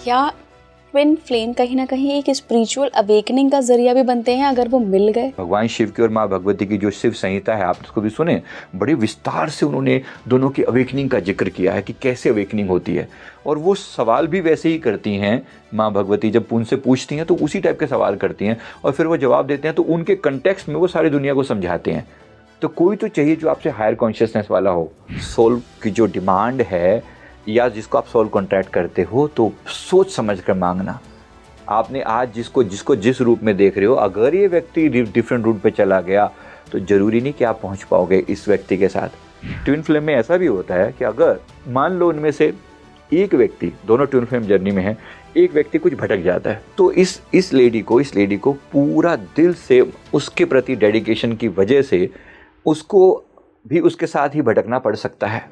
क्या twin flame कहीं ना कहीं एक स्पिरिचुअल अवेकनिंग का जरिया भी बनते हैं अगर वो मिल गए? भगवान शिव की और माँ भगवती की जो शिव संहिता है, आप उसको भी सुने, बड़े विस्तार से उन्होंने दोनों की अवेकनिंग का जिक्र किया है कि कैसे अवेकनिंग होती है। और वो सवाल भी वैसे ही करती हैं माँ भगवती, जब उनसे पूछती हैं तो उसी टाइप के सवाल करती हैं और फिर वो जवाब देते हैं, तो उनके कंटेक्स्ट में वो सारी दुनिया को समझाते हैं। तो कोई तो चाहिए जो आपसे हायर कॉन्शियसनेस वाला हो। सोल की जो डिमांड है या जिसको आप सोल कॉन्ट्रैक्ट करते हो, तो सोच समझ कर मांगना। आपने आज जिसको जिस रूप में देख रहे हो, अगर ये व्यक्ति डिफरेंट रूट पे चला गया तो जरूरी नहीं कि आप पहुंच पाओगे इस व्यक्ति के साथ। ट्विन फ्लेम में ऐसा भी होता है कि अगर मान लो उनमें से एक व्यक्ति, दोनों ट्विन फ्लेम जर्नी में है, एक व्यक्ति कुछ भटक जाता है, तो इस लेडी को पूरा दिल से उसके प्रति डेडिकेशन की वजह से उसको भी उसके साथ ही भटकना पड़ सकता है।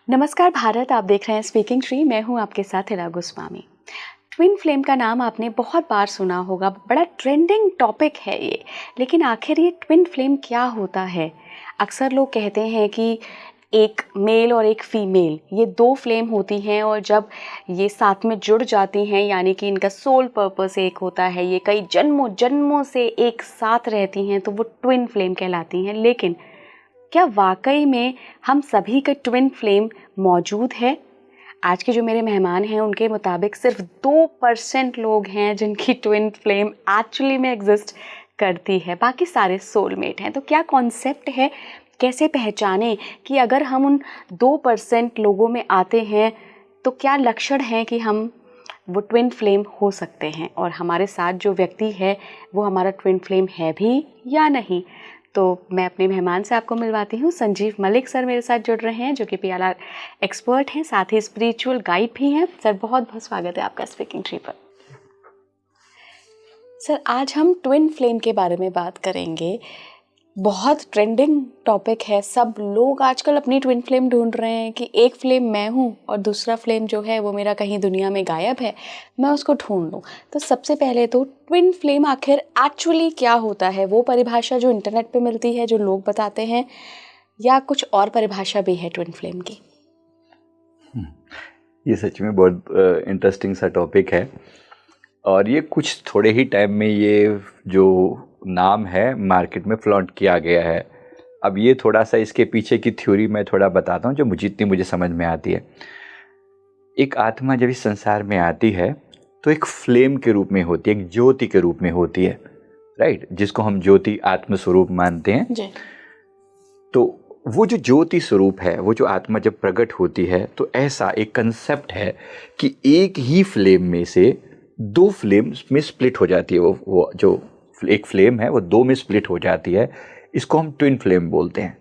नमस्कार भारत, आप देख रहे हैं स्पीकिंग ट्री। मैं हूं आपके साथ हिला गोस्वामी। ट्विन फ्लेम का नाम आपने बहुत बार सुना होगा, बड़ा ट्रेंडिंग टॉपिक है ये। लेकिन आखिर ये ट्विन फ्लेम क्या होता है? अक्सर लोग कहते हैं कि एक मेल और एक फीमेल, ये दो फ्लेम होती हैं और जब ये साथ में जुड़ जाती हैं यानी कि इनका सोल पर्पस एक होता है, ये कई जन्मों जन्मों से एक साथ रहती हैं, तो वो ट्विन फ्लेम कहलाती हैं। लेकिन क्या वाकई में हम सभी के ट्विन फ्लेम मौजूद है? आज के जो मेरे मेहमान हैं उनके मुताबिक सिर्फ 2% लोग हैं जिनकी ट्विन फ्लेम एक्चुअली में एग्जिस्ट करती है, बाकी सारे सोलमेट हैं। तो क्या कॉन्सेप्ट है, कैसे पहचाने कि अगर हम उन 2% लोगों में आते हैं तो क्या लक्षण हैं कि हम वो ट्विन फ्लेम हो सकते हैं और हमारे साथ जो व्यक्ति है वो हमारा ट्विन फ्लेम है भी या नहीं? तो मैं अपने मेहमान से आपको मिलवाती हूँ। संजीव मलिक सर मेरे साथ जुड़ रहे हैं, जो कि PLR एक्सपर्ट हैं, साथ ही स्पिरिचुअल गाइड भी हैं। सर बहुत बहुत स्वागत है आपका स्पीकिंग ट्री पर। सर आज हम ट्विन फ्लेम के बारे में बात करेंगे। बहुत ट्रेंडिंग टॉपिक है, सब लोग आजकल अपनी ट्विन फ्लेम ढूंढ रहे हैं कि एक फ्लेम मैं हूँ और दूसरा फ्लेम जो है वो मेरा कहीं दुनिया में गायब है, मैं उसको ढूंढ लूँ। तो सबसे पहले तो ट्विन फ्लेम आखिर एक्चुअली क्या होता है? वो परिभाषा जो इंटरनेट पे मिलती है, जो लोग बताते हैं, या कुछ और परिभाषा भी है ट्विन फ्लेम की? ये सच में बहुत इंटरेस्टिंग सा टॉपिक है और ये कुछ थोड़े ही टाइम में ये जो नाम है मार्केट में फ्लॉन्ट किया गया है। अब ये थोड़ा सा इसके पीछे की थ्योरी मैं थोड़ा बताता हूँ जो मुझे समझ में आती है। एक आत्मा जब इस संसार में आती है तो एक फ्लेम के रूप में होती है, एक ज्योति के रूप में होती है, राइट, जिसको हम ज्योति आत्म स्वरूप मानते हैं जी। तो वो जो ज्योति स्वरूप है, वो जो आत्मा जब प्रकट होती है तो ऐसा एक कंसेप्ट है कि एक ही फ्लेम में से दो फ्लेम्स में स्प्लिट हो जाती है। वो जो एक फ्लेम है वो दो में स्प्लिट हो जाती है। इसको हम ट्विन फ्लेम बोलते हैं।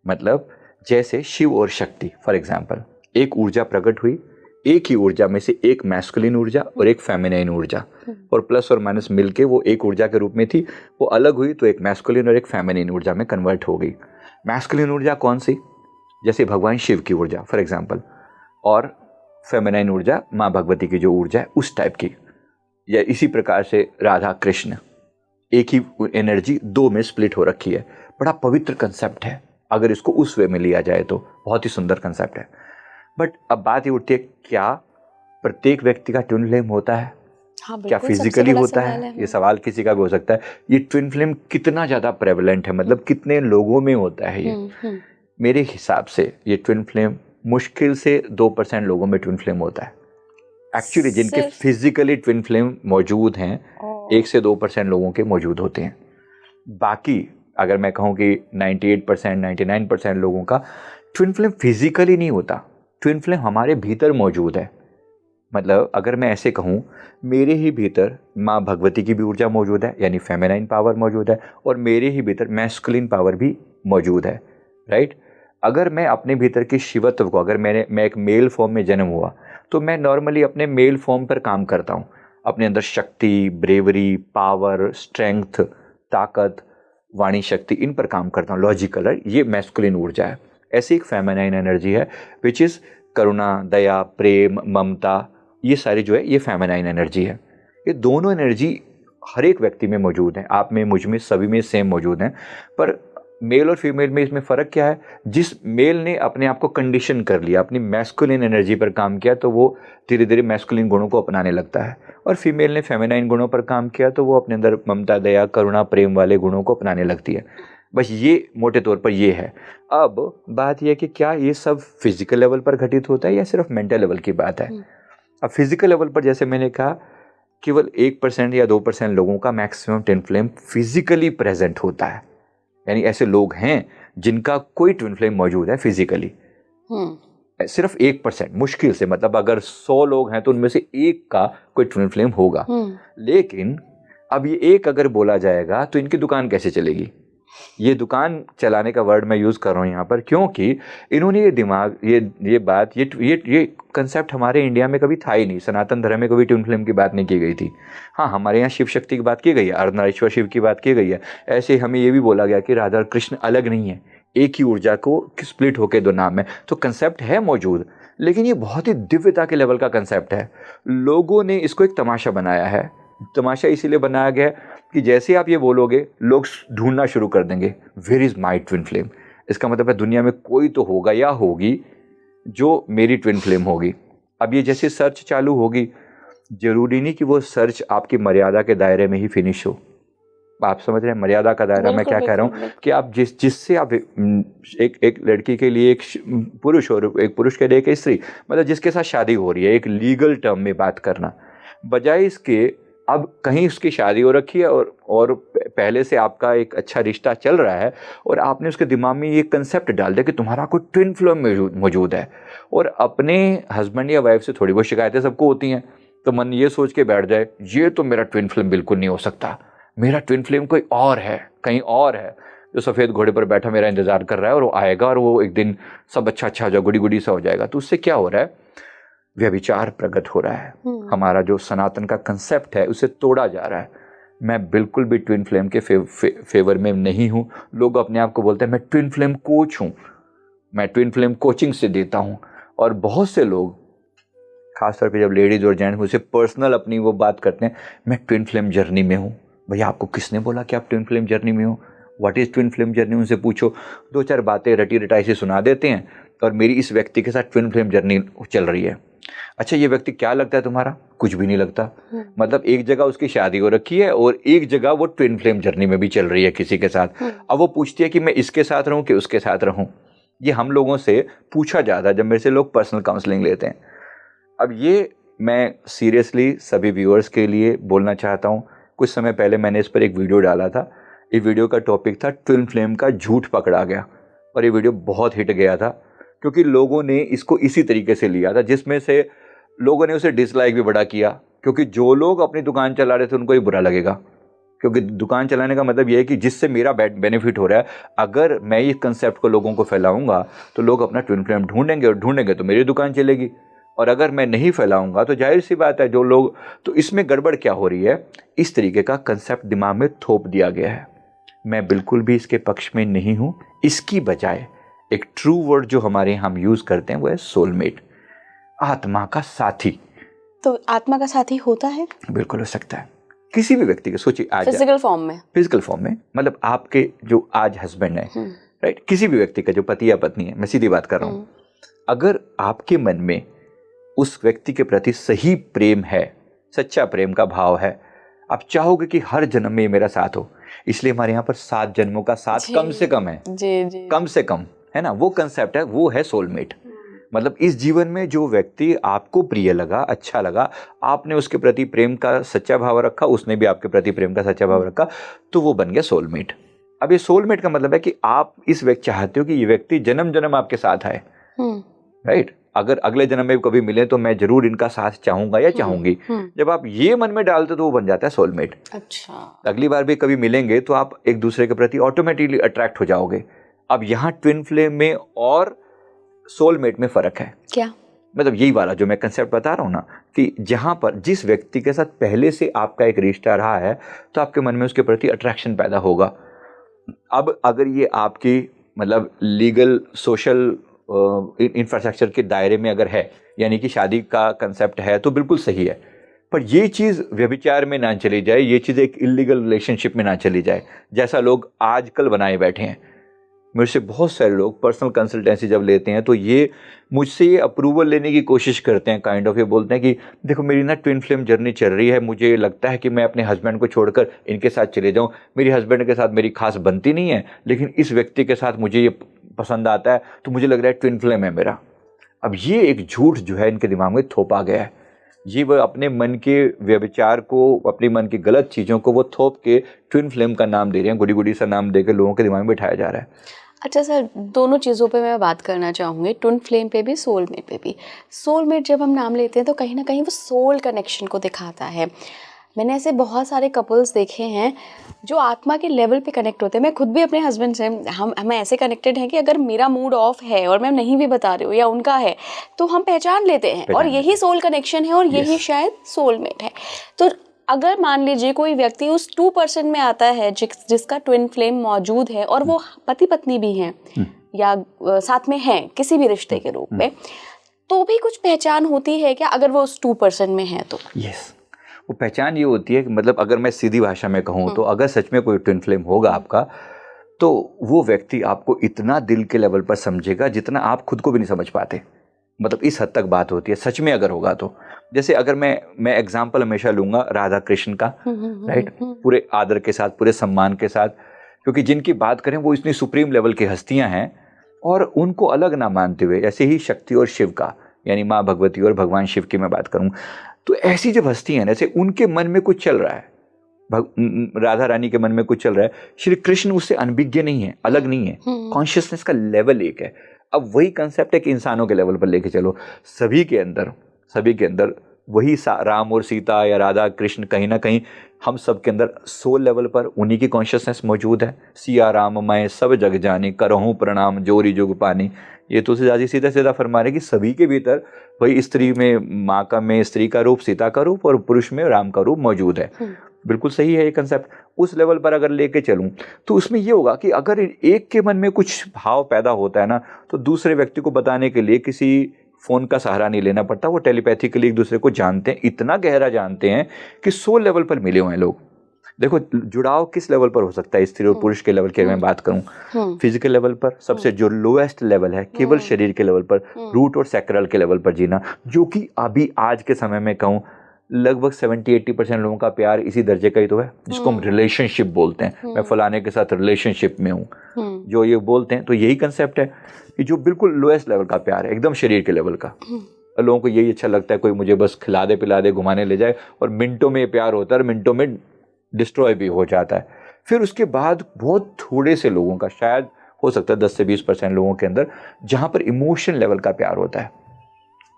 मतलब जैसे शिव और शक्ति, फॉर एग्जांपल, एक ऊर्जा प्रकट हुई, एक ही ऊर्जा में से एक मैस्कुलिन ऊर्जा और एक फेमिनाइन ऊर्जा, और प्लस और माइनस मिलके वो एक ऊर्जा के रूप में थी, वो अलग हुई तो एक मैस्कुलिन और एक फेमिनाइन ऊर्जा में कन्वर्ट हो गई। मैस्कुलिन ऊर्जा कौन सी? जैसे भगवान शिव की ऊर्जा फॉर एग्जाम्पल, और फेमिनाइन ऊर्जा माँ भगवती की जो ऊर्जा है उस टाइप की। या इसी प्रकार से राधा कृष्ण, एक ही एनर्जी दो में स्प्लिट हो रखी है। बड़ा पवित्र कंसेप्ट है अगर इसको उस वे में लिया जाए तो, बहुत ही सुंदर कंसेप्ट है। बट अब बात ये उठती है, क्या प्रत्येक व्यक्ति का ट्विन फ्लेम होता है? हाँ, क्या फिजिकली होता है? ये सवाल किसी का भी हो सकता है। ये ट्विन फ्लेम कितना ज़्यादा प्रेवलेंट है, मतलब कितने लोगों में होता है ये? मेरे हिसाब से ये ट्विन फ्लेम मुश्किल से 2% लोगों में ट्विन फ्लेम होता है एक्चुअली, जिनके फिजिकली ट्विन फ्लेम मौजूद हैं। 1 से 2% लोगों के मौजूद होते हैं। बाकी अगर मैं कहूँ कि 98%, 99% लोगों का ट्विन फ्लेम फिजिकली नहीं होता। ट्विन फ्लेम हमारे भीतर मौजूद है। मतलब अगर मैं ऐसे कहूँ, मेरे ही भीतर माँ भगवती की भी ऊर्जा मौजूद है, यानी फेमिनाइन पावर मौजूद है, और मेरे ही भीतर मैस्कुलिन पावर भी मौजूद है, राइट। अगर मैं अपने भीतर के शिवत्व को, अगर मैं एक मेल फॉर्म में जन्म हुआ तो मैं नॉर्मली अपने मेल फॉर्म पर काम करता हूँ। अपने अंदर शक्ति, ब्रेवरी, पावर, स्ट्रेंथ, ताकत, वाणी शक्ति, इन पर काम करता हूँ। लॉजिकल, ये मैस्कुलिन ऊर्जा है। ऐसी एक फेमिनाइन एनर्जी है विच इज़ करुणा, दया, प्रेम, ममता, ये सारी जो है ये फेमिनाइन एनर्जी है। ये दोनों एनर्जी हर एक व्यक्ति में मौजूद हैं, आप में, मुझ में, सभी में सेम मौजूद हैं। पर मेल और फीमेल में इसमें फ़र्क क्या है? जिस मेल ने अपने आप को कंडीशन कर लिया, अपनी मैस्कुलिन एनर्जी पर काम किया, तो वो धीरे धीरे मैस्कुलिन गुणों को अपनाने लगता है, और फीमेल ने फेमिनाइन गुणों पर काम किया तो वो अपने अंदर ममता, दया, करुणा, प्रेम वाले गुणों को अपनाने लगती है। बस ये मोटे तौर पर ये है। अब बात यह है कि क्या ये सब फिजिकल लेवल पर घटित होता है या सिर्फ मेंटल लेवल की बात है? अब फिजिकल लेवल पर जैसे मैंने कहा, केवल 1% या 2% लोगों का maximum twin flame physically present होता है। यानी ऐसे लोग हैं जिनका कोई ट्विन फ्लेम मौजूद है फिजिकली, सिर्फ 1%, मुश्किल से, मतलब अगर 100 लोग हैं तो उनमें से एक का कोई ट्विन फ्लेम होगा। लेकिन अब ये एक अगर बोला जाएगा तो इनकी दुकान कैसे चलेगी? ये दुकान चलाने का वर्ड मैं यूज़ कर रहा हूँ यहाँ पर, क्योंकि इन्होंने ये दिमाग, ये बात, ये कंसेप्ट हमारे इंडिया में कभी था ही नहीं। सनातन धर्म में कभी ट्विन फ्लेम की बात नहीं की गई थी। हाँ, हमारे यहाँ शिव शक्ति की बात की गई है, अर्धनारीश्वर शिव की बात की गई है। ऐसे हमें ये भी बोला गया कि राधा और कृष्ण अलग नहीं है, एक ही ऊर्जा को स्प्लिट होके दो नाम है। तो कंसेप्ट है मौजूद, लेकिन ये बहुत ही दिव्यता के लेवल का कंसेप्ट है। लोगों ने इसको एक तमाशा बनाया है। तमाशा इसीलिए बनाया गया कि जैसे आप ये बोलोगे, लोग ढूंढना शुरू कर देंगे, where is my twin flame. इसका मतलब है दुनिया में कोई तो होगा या होगी जो मेरी ट्विन फ्लेम होगी। अब ये जैसे सर्च चालू होगी, जरूरी नहीं कि वो सर्च आपकी मर्यादा के दायरे में ही फिनिश हो। आप समझ रहे हैं मर्यादा का दायरा मैं क्या कह रहा हूँ? कि आप जिससे आप एक लड़की के लिए एक पुरुष और एक पुरुष के लिए एक स्त्री, मतलब जिसके साथ शादी हो रही है, एक लीगल टर्म में बात करना, बजाय इसके अब कहीं उसकी शादी हो रखी है और पहले से आपका एक अच्छा रिश्ता चल रहा है, और आपने उसके दिमाग में ये कंसेप्ट डाल दिया कि तुम्हारा कोई ट्विन फ्लेम मौजूद है। और अपने हस्बैंड या वाइफ से थोड़ी बहुत शिकायतें सबको होती हैं, तो मन ये सोच के बैठ जाए, ये तो मेरा ट्विन फ्लेम बिल्कुल नहीं हो सकता, मेरा ट्विन फ्लेम कोई और है, कहीं और है, जो सफ़ेद घोड़े पर बैठा मेरा इंतज़ार कर रहा है, और वो आएगा और वो एक दिन सब अच्छा हो जाए, गुड़ी गुड़ी सा हो जाएगा। तो उससे क्या हो रहा है? व्यभिचार प्रकट हो रहा है। हमारा जो सनातन का कंसेप्ट है उसे तोड़ा जा रहा है। मैं बिल्कुल भी ट्विन फ्लेम के फेवर में नहीं हूँ। लोग अपने आप को बोलते हैं मैं ट्विन फ्लेम कोच हूँ, मैं ट्विन फ्लेम कोचिंग से देता हूँ। और बहुत से लोग, खासतौर पे जब लेडीज़ और जेंट्स मुझसे पर्सनल अपनी वो बात करते हैं, मैं ट्विन फ्लेम जर्नी में हूँ। भैया आपको किसने बोला कि आप ट्विन फ्लेम जर्नी में हो? What is twin flame journey? उनसे पूछो। 2-4 बातें रटी रटाई से सुना देते हैं, और मेरी इस व्यक्ति के साथ ट्विन फ्लेम जर्नी चल रही है। अच्छा, ये व्यक्ति क्या लगता है तुम्हारा? कुछ भी नहीं लगता। मतलब एक जगह उसकी शादी हो रखी है और एक जगह वो ट्विन फ्लेम जर्नी में भी चल रही है किसी के साथ। अब वो पूछती है कि मैं इसके साथ रहूं कि उसके साथ रहूं। ये हम लोगों से पूछा जाता है जब मेरे से लोग पर्सनल काउंसलिंग लेते हैं। अब ये मैं सीरियसली सभी व्यूअर्स के लिए बोलना चाहता हूँ। कुछ समय पहले मैंने इस पर एक वीडियो डाला था। इस वीडियो का टॉपिक था ट्विन फ्लेम का झूठ पकड़ा गया, और ये वीडियो बहुत हिट गया था क्योंकि लोगों ने इसको इसी तरीके से लिया था, जिसमें से लोगों ने उसे डिसलाइक भी बड़ा किया, क्योंकि जो लोग अपनी दुकान चला रहे थे उनको ही बुरा लगेगा। क्योंकि दुकान चलाने का मतलब ये है कि जिससे मेरा बेनिफिट हो रहा है, अगर मैं इस कंसेप्ट को लोगों को फैलाऊंगा तो लोग अपना ट्विन फ्लेम ढूंढेंगे, और ढूंढेंगे तो मेरी दुकान चलेगी। और अगर मैं नहीं फैलाऊंगा तो जाहिर सी बात है जो लोग, तो इसमें गड़बड़ क्या हो रही है? इस तरीके का कंसेप्ट दिमाग में थोप दिया गया है। मैं बिल्कुल भी इसके पक्ष में नहीं हूँ। इसकी बजाय एक ट्रू वर्ड जो हमारे हम यूज़ करते हैं वो है सोलमेट, आत्मा का साथी। तो आत्मा का साथी होता है? बिल्कुल हो सकता है किसी भी व्यक्ति के। सोचिए आज फिजिकल फॉर्म में, मतलब आपके जो आज हस्बैंड है, राइट, किसी भी व्यक्ति का जो पति या पत्नी है, मैं सीधी बात कर रहा हूँ, अगर आपके मन में उस व्यक्ति के प्रति सही प्रेम है, सच्चा प्रेम का भाव है, आप चाहोगे कि हर जन्म में ये मेरा साथ हो। इसलिए हमारे यहाँ पर 7 जन्मों का साथ कम से कम है, जी। कम से कम है ना, वो कंसेप्ट है, वो है सोलमेट। मतलब इस जीवन में जो व्यक्ति आपको प्रिय लगा, अच्छा लगा, आपने उसके प्रति प्रेम का सच्चा भाव रखा, उसने भी आपके प्रति प्रेम का सच्चा भाव रखा, तो वो बन गया सोलमेट। अब ये सोलमेट का मतलब है कि आप इस व्यक्ति चाहते हो कि ये व्यक्ति जन्म जन्म आपके साथ आए, राइट। अगर अगले जन्म में कभी मिले तो मैं जरूर इनका साथ चाहूंगा या चाहूंगी। जब आप ये मन में डालते तो वो बन जाता है सोलमेट। अच्छा, अगली बार भी कभी मिलेंगे तो आप एक दूसरे के प्रति ऑटोमेटिकली अट्रैक्ट हो जाओगे। अब यहाँ ट्विन फ्लेम में और सोलमेट में फर्क है क्या? मतलब यही वाला जो मैं कंसेप्ट बता रहा हूँ ना, कि जहाँ पर जिस व्यक्ति के साथ पहले से आपका एक रिश्ता रहा है तो आपके मन में उसके प्रति अट्रैक्शन पैदा होगा। अब अगर ये आपकी मतलब लीगल सोशल इंफ्रास्ट्रक्चर के दायरे में अगर है, यानी कि शादी का कंसेप्ट है, तो बिल्कुल सही है। पर ये चीज़ व्यभिचार में ना चली जाए, ये चीज़ एक इलीगल रिलेशनशिप में ना चली जाए, जैसा लोग आजकल बनाए बैठे हैं। मेरे से बहुत सारे लोग पर्सनल कंसल्टेंसी जब लेते हैं तो ये मुझसे ये अप्रूवल लेने की कोशिश करते हैं, काइंड ऑफ ये बोलते हैं कि देखो मेरी ना ट्विन फ्लेम जर्नी चल रही है, मुझे लगता है कि मैं अपने हस्बैंड को छोड़कर इनके साथ चले जाऊं, मेरी हस्बैंड के साथ मेरी खास बनती नहीं है, लेकिन इस व्यक्ति के साथ मुझे ये पसंद आता है, तो मुझे लग रहा है ट्विन फ्लेम है मेरा। अब ये एक झूठ जो है इनके दिमाग में थोपा गया है। ये वो अपने मन के व्यभिचार को, अपने मन की गलत चीज़ों को वो थोप के ट्विन फ्लेम का नाम दे रहे हैं, गुडी गुडी सा नाम देकर लोगों के दिमाग में बिठाया जा रहा है। अच्छा सर, दोनों चीज़ों पे मैं बात करना चाहूँगी, ट्विन फ्लेम पे भी, सोलमेट पे भी। सोलमेट जब हम नाम लेते हैं तो कहीं ना कहीं वो सोल कनेक्शन को दिखाता है। मैंने ऐसे बहुत सारे कपल्स देखे हैं जो आत्मा के लेवल पे कनेक्ट होते हैं। मैं खुद भी अपने हस्बैंड से हम ऐसे कनेक्टेड हैं कि अगर मेरा मूड ऑफ है और मैं नहीं भी बता रही हूँ या उनका है तो हम पहचान लेते हैं, और यही सोल कनेक्शन है और यही शायद सोलमेट है। तो अगर मान लीजिए कोई व्यक्ति उस 2% में आता है जिसका ट्विन फ्लेम मौजूद है और वो पति पत्नी भी हैं या साथ में हैं किसी भी रिश्ते के रूप में, तो भी कुछ पहचान होती है क्या अगर वो उस 2% में है तो? यस, वो पहचान ये होती है कि मतलब अगर मैं सीधी भाषा में कहूँ तो अगर सच में कोई ट्विन फ्लेम होगा आपका, तो वो व्यक्ति आपको इतना दिल के लेवल पर समझेगा जितना आप खुद को भी नहीं समझ पाते। मतलब इस हद तक बात होती है सच में अगर होगा तो। जैसे अगर मैं एग्जाम्पल हमेशा लूंगा राधा कृष्ण का, राइट, पूरे आदर के साथ, पूरे सम्मान के साथ, क्योंकि जिनकी बात करें वो इतनी सुप्रीम लेवल की हस्तियां हैं, और उनको अलग ना मानते हुए, ऐसे ही शक्ति और शिव का, यानी माँ भगवती और भगवान शिव की मैं बात करूं, तो ऐसी जब हस्ती हैं, जैसे उनके मन में कुछ चल रहा है, राधा रानी के मन में कुछ चल रहा है, श्री कृष्ण उससे अनभिज्ञ नहीं है, अलग नहीं है, कॉन्शियसनेस का लेवल एक है। अब वही कंसेप्ट है कि इंसानों के लेवल पर लेके चलो, सभी के अंदर वही राम और सीता या राधा कृष्ण, कहीं ना कहीं हम सब के अंदर सोल लेवल पर उन्हीं की कॉन्शियसनेस मौजूद है। सिया राम मैं सब जग जानी, करहूँ प्रणाम जोरी जुग पानी। ये तो सीधा सीधा फरमा रहे कि सभी के भीतर वही स्त्री में माँ का, में स्त्री का रूप सीता का रूप, और पुरुष में राम का रूप मौजूद है। बिल्कुल सही है ये कंसेप्ट। उस लेवल पर अगर लेके चलूं तो उसमें ये होगा कि अगर एक के मन में कुछ भाव पैदा होता है ना, तो दूसरे व्यक्ति को बताने के लिए किसी फोन का सहारा नहीं लेना पड़ता, वो टेलीपैथिकली एक दूसरे को जानते हैं, इतना गहरा जानते हैं कि सोल लेवल पर मिले हुए हैं लोग। देखो जुड़ाव किस लेवल पर हो सकता है, स्त्री और पुरुष के लेवल की मैं बात करूं, फिजिकल लेवल पर सबसे जो लोएस्ट लेवल है, केवल शरीर के लेवल पर, रूट और सैक्रल के लेवल पर जीना, जो कि अभी आज के समय में कहूं लगभग 70-80% लोगों का प्यार इसी दर्जे का ही तो है, जिसको हम रिलेशनशिप बोलते हैं। मैं फलाने के साथ रिलेशनशिप में हूँ, जो ये बोलते हैं, तो यही कंसेप्ट है कि जो बिल्कुल लोएस्ट लेवल का प्यार है, एकदम शरीर के लेवल का। लोगों को यही अच्छा लगता है, कोई मुझे बस खिला दे पिला दे घुमाने ले जाए, और मिनटों में ये प्यार होता है और मिनटों में डिस्ट्रॉय भी हो जाता है। फिर उसके बाद बहुत थोड़े से लोगों का, शायद हो सकता है 10 से 20% लोगों के अंदर, जहाँ पर इमोशन लेवल का प्यार होता है।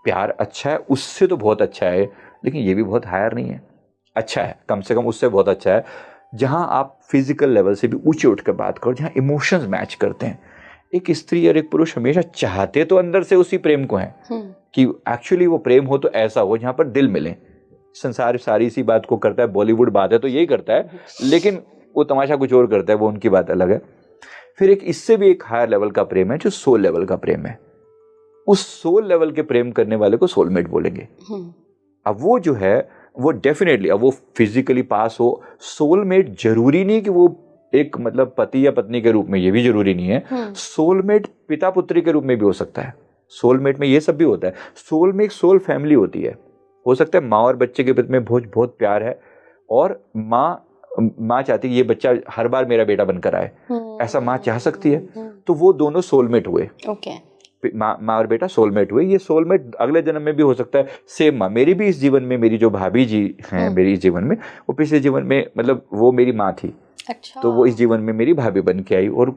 प्यार अच्छा है, उससे तो बहुत अच्छा है, लेकिन ये भी बहुत हायर नहीं है, अच्छा है, कम से कम उससे बहुत अच्छा है। जहाँ आप फिजिकल लेवल से भी ऊंचे उठ कर बात करो, जहाँ इमोशंस मैच करते हैं। एक स्त्री और एक पुरुष हमेशा चाहते तो अंदर से उसी प्रेम को हैं कि एक्चुअली वो प्रेम हो तो ऐसा हो जहाँ पर दिल मिले। संसार सारी सी बात को करता है, बॉलीवुड बात है तो यही करता है, लेकिन वो तमाशा कुछ और करता है, वो उनकी बात अलग है। फिर एक इससे भी एक हायर लेवल का प्रेम है जो सोल लेवल का प्रेम है। उस सोल लेवल के प्रेम करने वाले को सोलमेट बोलेंगे। अब वो जो है वो डेफिनेटली, अब वो फिजिकली पास हो, सोलमेट जरूरी नहीं कि वो एक मतलब पति या पत्नी के रूप में, ये भी जरूरी नहीं है। सोलमेट पिता पुत्री के रूप में भी हो सकता है। सोलमेट में ये सब भी होता है। सोल में एक सोल फैमिली होती है। हो सकता है माँ और बच्चे के प्रति में बहुत बहुत प्यार है, और माँ चाहती है ये बच्चा हर बार मेरा बेटा बनकर आए, ऐसा माँ चाह सकती है, तो वो दोनों सोलमेट हुए। माँ और बेटा सोलमेट हुए। ये सोलमेट अगले जन्म में भी हो सकता है। सेम माँ, मेरी भी इस जीवन में, मेरी जो भाभी जी हैं मेरी इस जीवन में, वो पिछले जीवन में मतलब वो मेरी माँ थी। अच्छा। तो वो इस जीवन में मेरी भाभी बन के आई, और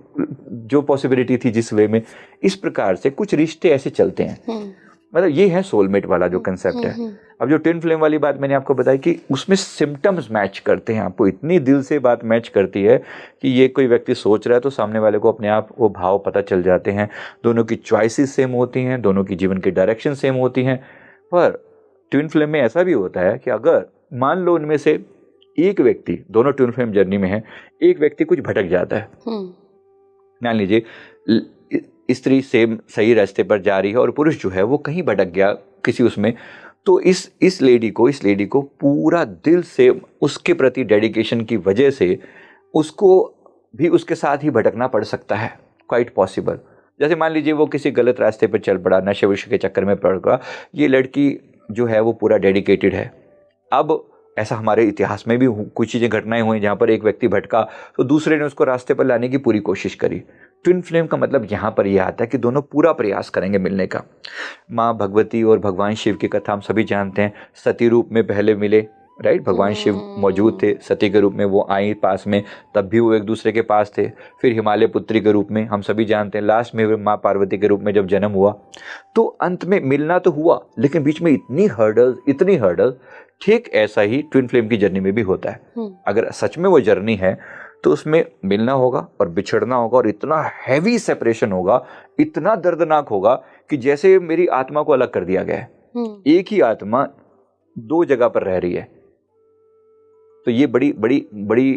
जो पॉसिबिलिटी थी जिस वे में, इस प्रकार से कुछ रिश्ते ऐसे चलते हैं। मतलब ये है सोलमेट वाला जो कंसेप्ट है। अब जो ट्विन फ्लेम वाली बात मैंने आपको बताई कि उसमें सिम्टम्स मैच करते हैं, आपको इतनी दिल से बात मैच करती है कि ये कोई व्यक्ति सोच रहा है तो सामने वाले को अपने आप वो भाव पता चल जाते हैं। दोनों की चॉइसेस सेम होती हैं, दोनों की जीवन की डायरेक्शन सेम होती हैं। पर ट्विन फ्लेम में ऐसा भी होता है कि अगर मान लो उनमें से एक व्यक्ति, दोनों ट्विन फ्लेम जर्नी में है, एक व्यक्ति कुछ भटक जाता है, मान लीजिए स्त्री सेम सही रास्ते पर जा रही है और पुरुष जो है वो कहीं भटक गया किसी उसमें, तो इस लेडी को पूरा दिल से उसके प्रति डेडिकेशन की वजह से उसको भी उसके साथ ही भटकना पड़ सकता है, क्वाइट पॉसिबल। जैसे मान लीजिए वो किसी गलत रास्ते पर चल पड़ा, नशे वशे के चक्कर में पड़ गया, ये लड़की जो है वो पूरा डेडिकेटेड है। अब ऐसा हमारे इतिहास में भी कुछ चीज़ें घटनाएं हुई जहाँ पर एक व्यक्ति भटका तो दूसरे ने उसको रास्ते पर लाने की पूरी कोशिश करी। ट्विन फ्लेम का मतलब यहाँ पर यह आता है कि दोनों पूरा प्रयास करेंगे मिलने का। माँ भगवती और भगवान शिव की कथा हम सभी जानते हैं, सती रूप में पहले मिले, राइट, भगवान शिव मौजूद थे, सती के रूप में वो आई पास में, तब भी वो एक दूसरे के पास थे। फिर हिमालय पुत्री के रूप में हम सभी जानते हैं, लास्ट में माँ पार्वती के रूप में जब जन्म हुआ, तो अंत में मिलना तो हुआ, लेकिन बीच में इतनी हर्डल्स। ठीक ऐसा ही ट्विन फ्लेम की जर्नी में भी होता है। अगर सच में वो जर्नी है तो उसमें मिलना होगा और बिछड़ना होगा, और इतना हैवी सेपरेशन होगा, इतना दर्दनाक होगा कि जैसे मेरी आत्मा को अलग कर दिया गया है। एक ही आत्मा दो जगह पर रह रही है। तो ये बड़ी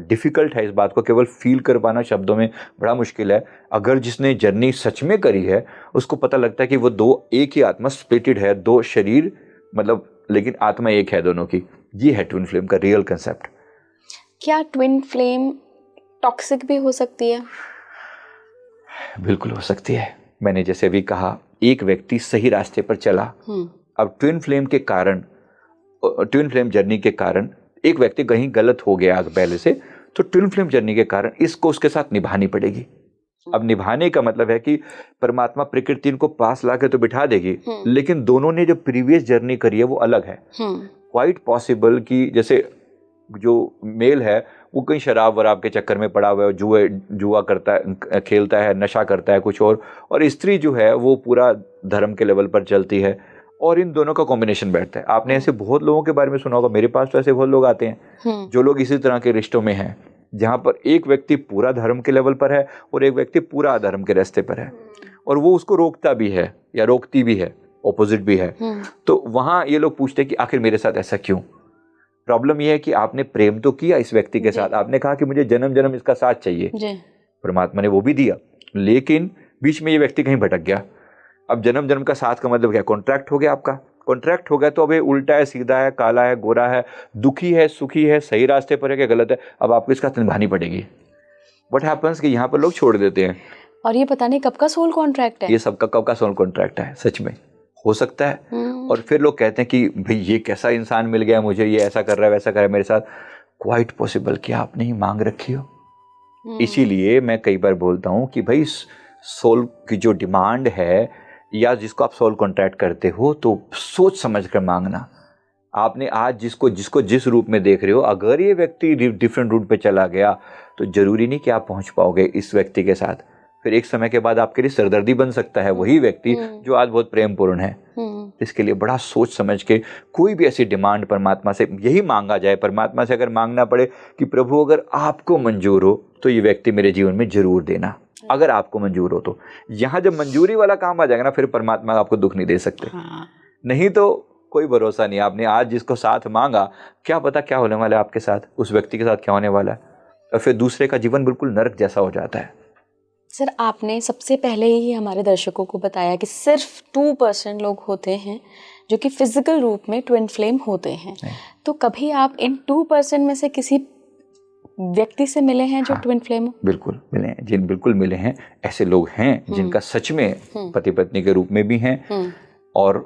डिफिकल्ट है, इस बात को केवल फील कर पाना शब्दों में बड़ा मुश्किल है। अगर जिसने जर्नी सच में करी है उसको पता लगता है कि वो दो, एक ही आत्मा स्प्लिटेड है, दो शरीर मतलब, लेकिन आत्मा एक है दोनों की। ये है ट्विन फ्लेम का रियल कंसेप्ट। क्या ट्विन फ्लेम टॉक्सिक भी हो सकती है? बिल्कुल हो सकती है। मैंने जैसे अभी कहा, एक व्यक्ति सही रास्ते पर चला, अब ट्विन फ्लेम जर्नी के कारण एक व्यक्ति कहीं गलत हो गया पहले से, तो ट्विन फ्लेम जर्नी के कारण इसको उसके साथ निभानी पड़ेगी। अब निभाने का मतलब है कि परमात्मा प्रकृति इनको पास ला के तो बिठा देगी, लेकिन दोनों ने जो प्रीवियस जर्नी करी है वो अलग है। क्वाइट पॉसिबल कि जैसे जो मेल है वो कहीं शराब वराब के चक्कर में पड़ा हुआ है, जुआ करता है, खेलता है, नशा करता है कुछ और स्त्री जो है वो पूरा धर्म के लेवल पर चलती है, और इन दोनों का कॉम्बिनेशन बैठता है। आपने ऐसे बहुत लोगों के बारे में सुना होगा, मेरे पास तो ऐसे बहुत लोग आते हैं जो लोग इसी तरह के रिश्तों में हैं, जहाँ पर एक व्यक्ति पूरा धर्म के लेवल पर है और एक व्यक्ति पूरा अधर्म के रास्ते पर है, और वो उसको रोकता भी है या रोकती भी है, ऑपोजिट भी है। तो वहाँ ये लोग पूछते हैं कि आखिर मेरे साथ ऐसा क्यों? प्रॉब्लम ये है कि आपने प्रेम तो किया इस व्यक्ति के साथ, आपने कहा कि मुझे जन्म जन्म इसका साथ चाहिए, परमात्मा ने वो भी दिया, लेकिन बीच में ये व्यक्ति कहीं भटक गया। अब जन्म जन्म का साथ का मतलब क्या? कॉन्ट्रैक्ट हो गया आपका। कॉन्ट्रैक्ट हो गया तो अब ये उल्टा है, सीधा है, काला है, गोरा है, दुखी है, सुखी है, सही रास्ते पर है कि गलत है, अब आपको इसका निभानी पड़ेगी। व्हाट हैपेंस कि यहाँ पर लोग छोड़ देते हैं, और ये पता नहीं कब का सोल कॉन्ट्रैक्ट है, ये सबका कब का सोल कॉन्ट्रैक्ट है, सच में हो सकता है। और फिर लोग कहते हैं कि भाई ये कैसा इंसान मिल गया मुझे, ये ऐसा कर रहा है, वैसा कर रहा है मेरे साथ। क्वाइट पॉसिबल कि आपने ही मांग रखी हो। इसीलिए मैं कई बार बोलता हूँ कि भाई सोल की जो डिमांड है या जिसको आप सोल कॉन्ट्रैक्ट करते हो, तो सोच समझ कर मांगना। आपने आज जिसको जिस रूप में देख रहे हो, अगर ये व्यक्ति डिफरेंट रूट पे चला गया तो जरूरी नहीं कि आप पहुंच पाओगे इस व्यक्ति के साथ। फिर एक समय के बाद आपके लिए सरदर्दी बन सकता है वही व्यक्ति जो आज बहुत प्रेमपूर्ण है। इसके लिए बड़ा सोच समझ के कोई भी ऐसी डिमांड परमात्मा से यही मांगा जाए। परमात्मा से अगर मांगना पड़े कि प्रभु अगर आपको मंजूर हो तो ये व्यक्ति मेरे जीवन में जरूर देना, अगर आपको मंजूर हो तो। यहाँ जब मंजूरी वाला काम आ जाएगा ना, फिर परमात्मा आपको दुख नहीं दे सकते। नहीं तो कोई भरोसा नहीं। आपने आज जिसको साथ मांगा, क्या पता क्या होने वाला है आपके साथ, उस व्यक्ति के साथ क्या होने वाला है, और फिर दूसरे का जीवन बिल्कुल नरक जैसा हो जाता है। सर, आपने सबसे पहले ही हमारे दर्शकों को बताया कि सिर्फ 2% लोग होते हैं जो कि फिजिकल रूप में ट्विन फ्लेम होते हैं। तो कभी आप इन 2% में से किसी व्यक्ति से मिले हैं जो ट्विन फ्लेम हो? बिल्कुल मिले हैं, बिल्कुल मिले हैं। ऐसे लोग हैं जिनका सच में पति पत्नी के रूप में भी हैं, और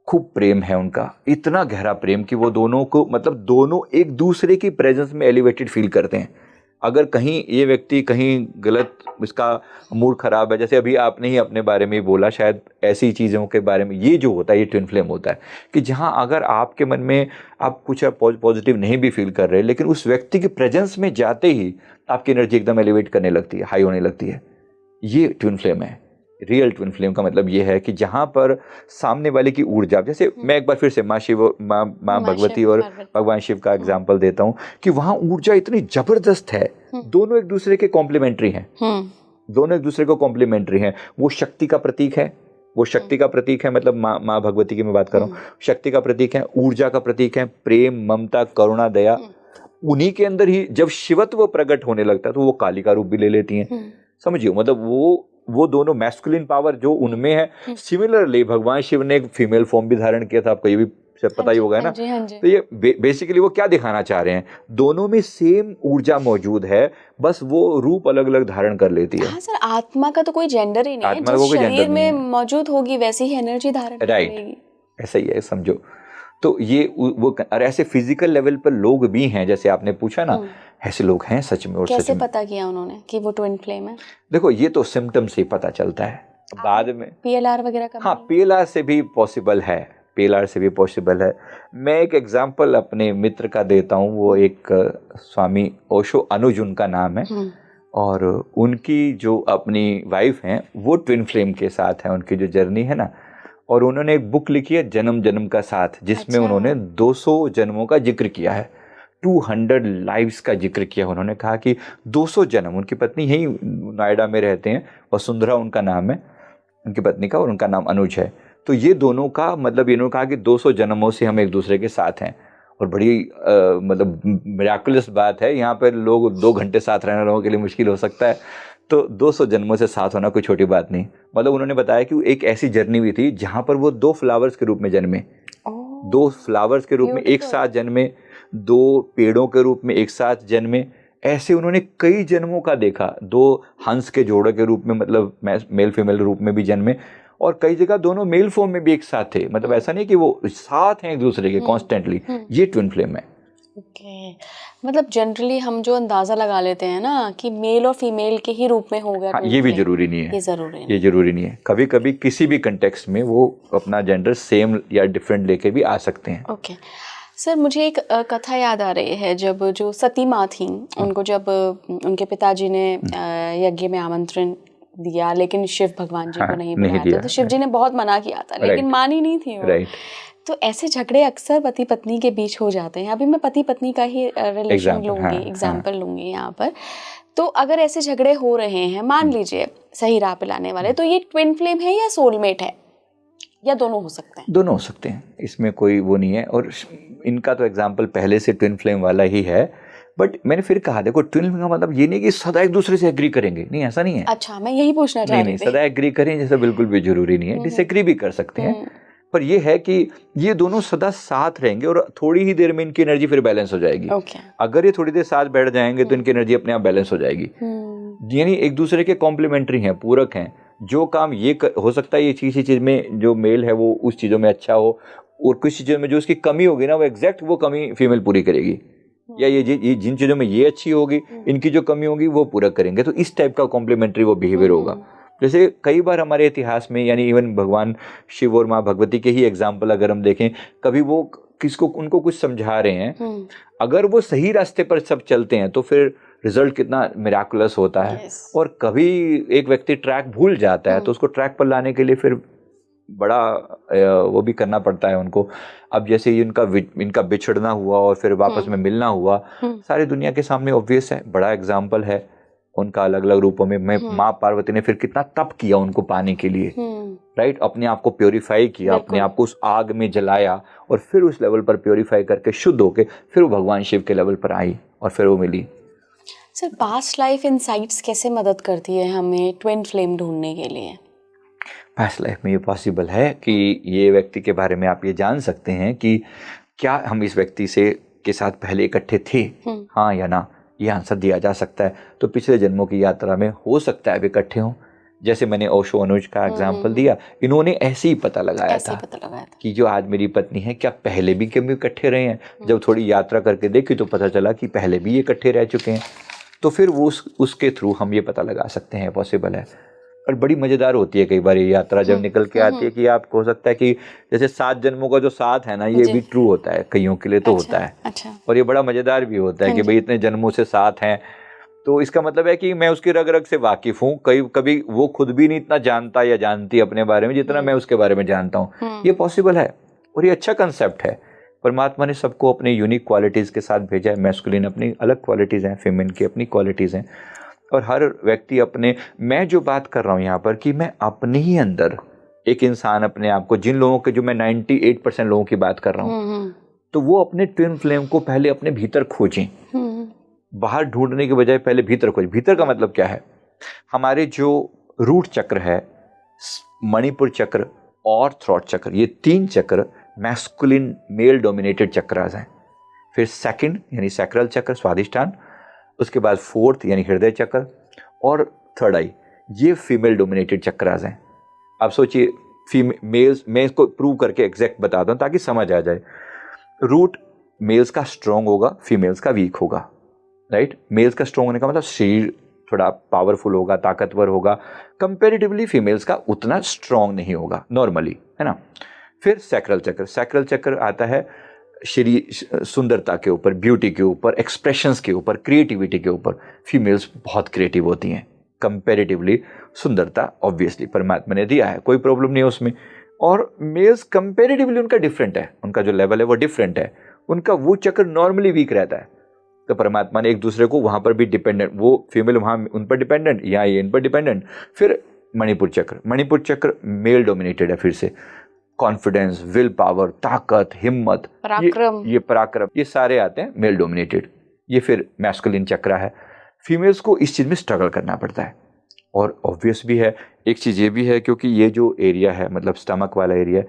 खूब प्रेम है उनका, इतना गहरा प्रेम कि वो दोनों को मतलब दोनों एक दूसरे की प्रेजेंस में एलिवेटेड फील करते हैं। अगर कहीं ये व्यक्ति कहीं गलत, इसका मूड खराब है, जैसे अभी आपने ही अपने बारे में बोला, शायद ऐसी चीज़ों के बारे में, ये जो होता है ये ट्विन फ्लेम होता है कि जहाँ अगर आपके मन में आप कुछ पॉजिटिव नहीं भी फील कर रहे, लेकिन उस व्यक्ति की प्रेजेंस में जाते ही आपकी एनर्जी एकदम एलिवेट करने लगती है, हाई होने लगती है। ये ट्विन फ्लेम है। रियल ट्विन फ्लेम का मतलब ये है कि जहाँ पर सामने वाले की ऊर्जा, जैसे मैं एक बार फिर से माँ भगवती और भगवान शिव का एग्जाम्पल देता हूँ कि वहाँ ऊर्जा इतनी जबरदस्त है, दोनों एक दूसरे के कॉम्प्लीमेंट्री हैं, दोनों एक दूसरे को कॉम्प्लीमेंट्री हैं। वो शक्ति का प्रतीक है, वो शक्ति का प्रतीक है, मतलब माँ भगवती की मैं बात कर रहा हूँ, शक्ति का प्रतीक है, ऊर्जा का प्रतीक है, प्रेम, ममता, करुणा, दया। उन्हीं के अंदर ही जब शिवत्व प्रकट होने लगता है तो वो काली का रूप भी ले लेती हैं। समझिए, मतलब वो वो दोनों मैस्कुलिन पावर जो उनमें है, सिमिलरली भगवान शिव ने एक फीमेल फॉर्म भी धारण किया था, आपको ये भी शायद पता ही होगा है ना। तो ये बेसिकली वो क्या दिखाना चाह रहे हैं, दोनों में सेम ऊर्जा मौजूद है, बस वो रूप अलग अलग धारण कर लेती है। हाँ सर, आत्मा का तो कोई जेंडर ही नहीं है, आत्मा का जिस कोई जेंडर शरीर नहीं में है। मौजूद होगी वैसी ही एनर्जी धारण राइट, करेगी। ऐसा ही है समझो। तो ये वो और ऐसे फिजिकल लेवल पर लोग भी हैं, जैसे आपने पूछा ना, ऐसे लोग हैं सच में। और सच कैसे में पता किया उन्होंने कि वो ट्विन फ्लेम है? देखो, ये तो सिम्टम से ही पता चलता है बाद में। पीएलआर वगैरह का? हाँ, पीएलआर से भी पॉसिबल है, पीएलआर से भी पॉसिबल है। मैं एक एग्जांपल अपने मित्र का देता हूँ, वो एक स्वामी ओशो अनुज उनका नाम है, और उनकी जो अपनी वाइफ हैं वो ट्विन फ्लेम के साथ है, उनकी जो जर्नी है ना। और उन्होंने एक बुक लिखी है जन्म जन्म का साथ, जिसमें उन्होंने 200 जन्मों का जिक्र किया है, 200 लाइव्स का जिक्र किया। उन्होंने कहा कि 200 जन्म, उनकी पत्नी यहीं नोएडा में रहते हैं, वसुंधरा उनका नाम है उनकी पत्नी का, और उनका नाम अनुज है। तो ये दोनों का मतलब, इन्होंने कहा कि 200 जन्मों से हम एक दूसरे के साथ हैं। और बड़ी मतलब मिराकुलस बात है, यहाँ पर लोग 2 घंटे साथ रहने लोगों के लिए मुश्किल हो सकता है, तो 200 जन्मों से साथ होना कोई छोटी बात नहीं। मतलब उन्होंने बताया कि एक ऐसी जर्नी भी थी जहाँ पर वो 2 फ्लावर्स के रूप में जन्मे, 2 फ्लावर्स के रूप में एक साथ जन्मे, 2 पेड़ों के रूप में एक साथ जन्मे। ऐसे उन्होंने कई जन्मों का देखा, 2 हंस के जोड़े के रूप में, मतलब मेल फीमेल रूप में भी जन्मे, और कई जगह दोनों मेल फॉर्म में भी एक साथ थे। मतलब ऐसा नहीं कि वो साथ हैं एक दूसरे के कॉन्स्टेंटली। ये ट्विन फ्लेम है। ओके, मतलब जनरली हम जो अंदाजा लगा लेते हैं ना कि मेल और फीमेल के ही रूप में हो गया, हाँ, ये भी जरूरी नहीं है, ये जरूरी नहीं, ये जरूरी नहीं है। कभी कभी किसी भी कंटेक्स्ट में वो अपना जेंडर सेम या डिफरेंट लेके भी आ सकते हैं। ओके सर, मुझे एक कथा याद आ रही है, जब जो सती माँ थी, उनको जब उनके पिताजी ने यज्ञ में आमंत्रण दिया, लेकिन शिव भगवान जी को नहीं बुलाया, तो शिव जी ने बहुत मना किया था, लेकिन मानी नहीं थी वो। तो ऐसे झगड़े अक्सर पति पत्नी के बीच हो जाते हैं। अभी मैं पति पत्नी का ही रिलेशन लूंगी, एग्जाम्पल लूंगी यहाँ पर। तो अगर ऐसे झगड़े हो रहे हैं, मान लीजिए सही राह पे लाने वाले, तो ये ट्विन फ्लेम है या सोलमेट है, या दोनों हो सकते हैं? दोनों हो सकते हैं, इसमें कोई वो नहीं है। और इनका तो एग्जाम्पल पहले से ट्विन फ्लेम वाला ही है। बट मैंने फिर कहा, देखो ट्विन फ्लेम का मतलब ये नहीं कि सदा एक दूसरे से एग्री करेंगे, नहीं, ऐसा नहीं है। अच्छा, मैं यही पूछना चाह रही थी। सदा एग्री करें जैसा बिल्कुल भी जरूरी नहीं है, डिसएग्री भी कर सकते हैं। पर ये है कि ये दोनों सदा साथ रहेंगे, और थोड़ी ही देर में इनकी एनर्जी फिर बैलेंस हो जाएगी। अगर ये थोड़ी देर साथ बैठ जाएंगे तो इनकी एनर्जी अपने आप बैलेंस हो जाएगी। यानी एक दूसरे के कॉम्प्लीमेंट्री हैं, पूरक हैं। जो काम ये हो सकता है, ये चीज में जो मेल है वो उस चीज़ों में अच्छा हो, और कुछ चीज़ों में जो उसकी कमी होगी ना, वो एग्जैक्ट वो कमी फीमेल पूरी करेगी। या ये जिन चीज़ों में ये अच्छी होगी, इनकी जो कमी होगी वो पूरा करेंगे। तो इस टाइप का कॉम्प्लीमेंट्री वो बिहेवियर होगा। जैसे कई बार हमारे इतिहास में, यानी इवन भगवान शिव और माँ भगवती के ही एग्जाम्पल अगर हम देखें, कभी वो उनको कुछ समझा रहे हैं, अगर वो सही रास्ते पर सब चलते हैं तो फिर रिजल्ट कितना मिराकुलस होता है। और कभी एक व्यक्ति ट्रैक भूल जाता है, तो उसको ट्रैक पर लाने के लिए फिर बड़ा वो भी करना पड़ता है उनको। अब जैसे इनका बिछड़ना हुआ और फिर वापस में मिलना हुआ, सारी दुनिया के सामने ऑब्वियस है, बड़ा एग्जाम्पल है उनका अलग अलग रूपों में। माँ पार्वती ने फिर कितना तप किया उनको पाने के लिए, राइट। अपने आप को प्योरीफाई किया, अपने आप को उस आग में जलाया, और फिर उस लेवल पर प्योरीफाई करके शुद्ध होके फिर वो भगवान शिव के लेवल पर आई, और फिर वो मिली। सर, पास्ट लाइफ इनसाइट्स कैसे मदद करती है हमें ट्विन फ्लेम ढूंढने के लिए? पास्ट लाइफ में ये पॉसिबल है कि ये व्यक्ति के बारे में आप ये जान सकते हैं कि क्या हम इस व्यक्ति के साथ पहले इकट्ठे थे, हाँ या ना, ये आंसर दिया जा सकता है। तो पिछले जन्मों की यात्रा में हो सकता है अब इकट्ठे हों। जैसे मैंने ओशो अनुज का एग्जाम्पल दिया, इन्होंने ऐसे ही पता लगाया था कि जो आज मेरी पत्नी है, क्या पहले भी कभी इकट्ठे रहे हैं। जब थोड़ी यात्रा करके देखी तो पता चला कि पहले भी ये इकट्ठे रह चुके हैं। तो फिर वो उसके थ्रू हम ये पता लगा सकते हैं, पॉसिबल है। और बड़ी मज़ेदार होती है कई बार ये यात्रा जब निकल के आती है, कि आपको हो सकता है कि जैसे 7 जन्मों का जो साथ है ना, ये भी ट्रू होता है, कईयों के लिए तो होता है। और ये बड़ा मज़ेदार भी होता है कि भाई इतने जन्मों से साथ हैं, तो इसका मतलब है कि मैं उसकी रग रग से वाकिफ़ हूँ। कभी वो खुद भी नहीं इतना जानता या जानती अपने बारे में जितना मैं उसके बारे में जानता हूँ। ये पॉसिबल है, और ये अच्छा कंसेप्ट है। परमात्मा ने सबको अपने यूनिक क्वालिटीज़ के साथ भेजा है। मैस्कुलिन अपनी अलग क्वालिटीज़ हैं, फेमिनिन की अपनी क्वालिटीज़ हैं, और हर व्यक्ति अपने, मैं जो बात कर रहा हूँ यहाँ पर कि मैं अपने ही अंदर एक इंसान अपने आप को, जिन लोगों के, जो मैं 98% लोगों की बात कर रहा हूँ, तो वो अपने ट्विन फ्लेम को पहले अपने भीतर खोजें। बाहर ढूंढने के बजाय पहले भीतर खोजें। भीतर का मतलब क्या है? हमारे जो रूट चक्र है, मणिपुर चक्र और थ्रोट चक्र, ये 3 चक्र मैस्कुलिन मेल डोमिनेटेड चक्रास हैं। फिर सेकंड यानी सैक्रल चक्र स्वादिष्ठान, उसके बाद फोर्थ यानी हृदय चक्र और थर्ड आई, ये फीमेल डोमिनेटेड चक्रास हैं। आप सोचिए मेल्स, मैं इसको प्रूव करके एग्जैक्ट बताता हूँ ताकि समझ आ जाए। रूट मेल्स का स्ट्रॉन्ग होगा, फीमेल्स का वीक होगा, राइट। मेल्स का स्ट्रॉन्ग होने का मतलब शरीर थोड़ा पावरफुल होगा, ताकतवर होगा, कंपैरेटिवली फीमेल्स का उतना स्ट्रॉन्ग नहीं होगा नॉर्मली, है ना। फिर सैक्रल चक्र, सैक्रल चक्र आता है शरीर सुंदरता के ऊपर, ब्यूटी के ऊपर, एक्सप्रेशंस के ऊपर, क्रिएटिविटी के ऊपर। फीमेल्स बहुत क्रिएटिव होती हैं कंपैरेटिवली, सुंदरता ऑब्वियसली परमात्मा ने दिया है, कोई प्रॉब्लम नहीं है उसमें। और मेल्स कंपैरेटिवली उनका डिफरेंट है, उनका जो लेवल है वो डिफरेंट है, उनका वो चक्र नॉर्मली वीक रहता है। तो परमात्मा ने एक दूसरे को वहां पर भी डिपेंडेंट, वो फीमेल वहां उन पर डिपेंडेंट, या ये इन पर डिपेंडेंट। फिर मणिपुर चक्र, मणिपुर चक्र मेल डोमिनेटेड है, फिर से कॉन्फिडेंस, विल पावर, ताकत, हिम्मत, पराक्रम, ये पराक्रम, ये सारे आते हैं मेल डोमिनेटेड। ये फिर मैस्कुलिन चक्र है। फीमेल्स को इस चीज में स्ट्रगल करना पड़ता है, और ऑब्वियस भी है, एक चीज ये भी है क्योंकि ये जो एरिया है मतलब स्टमक वाला एरिया,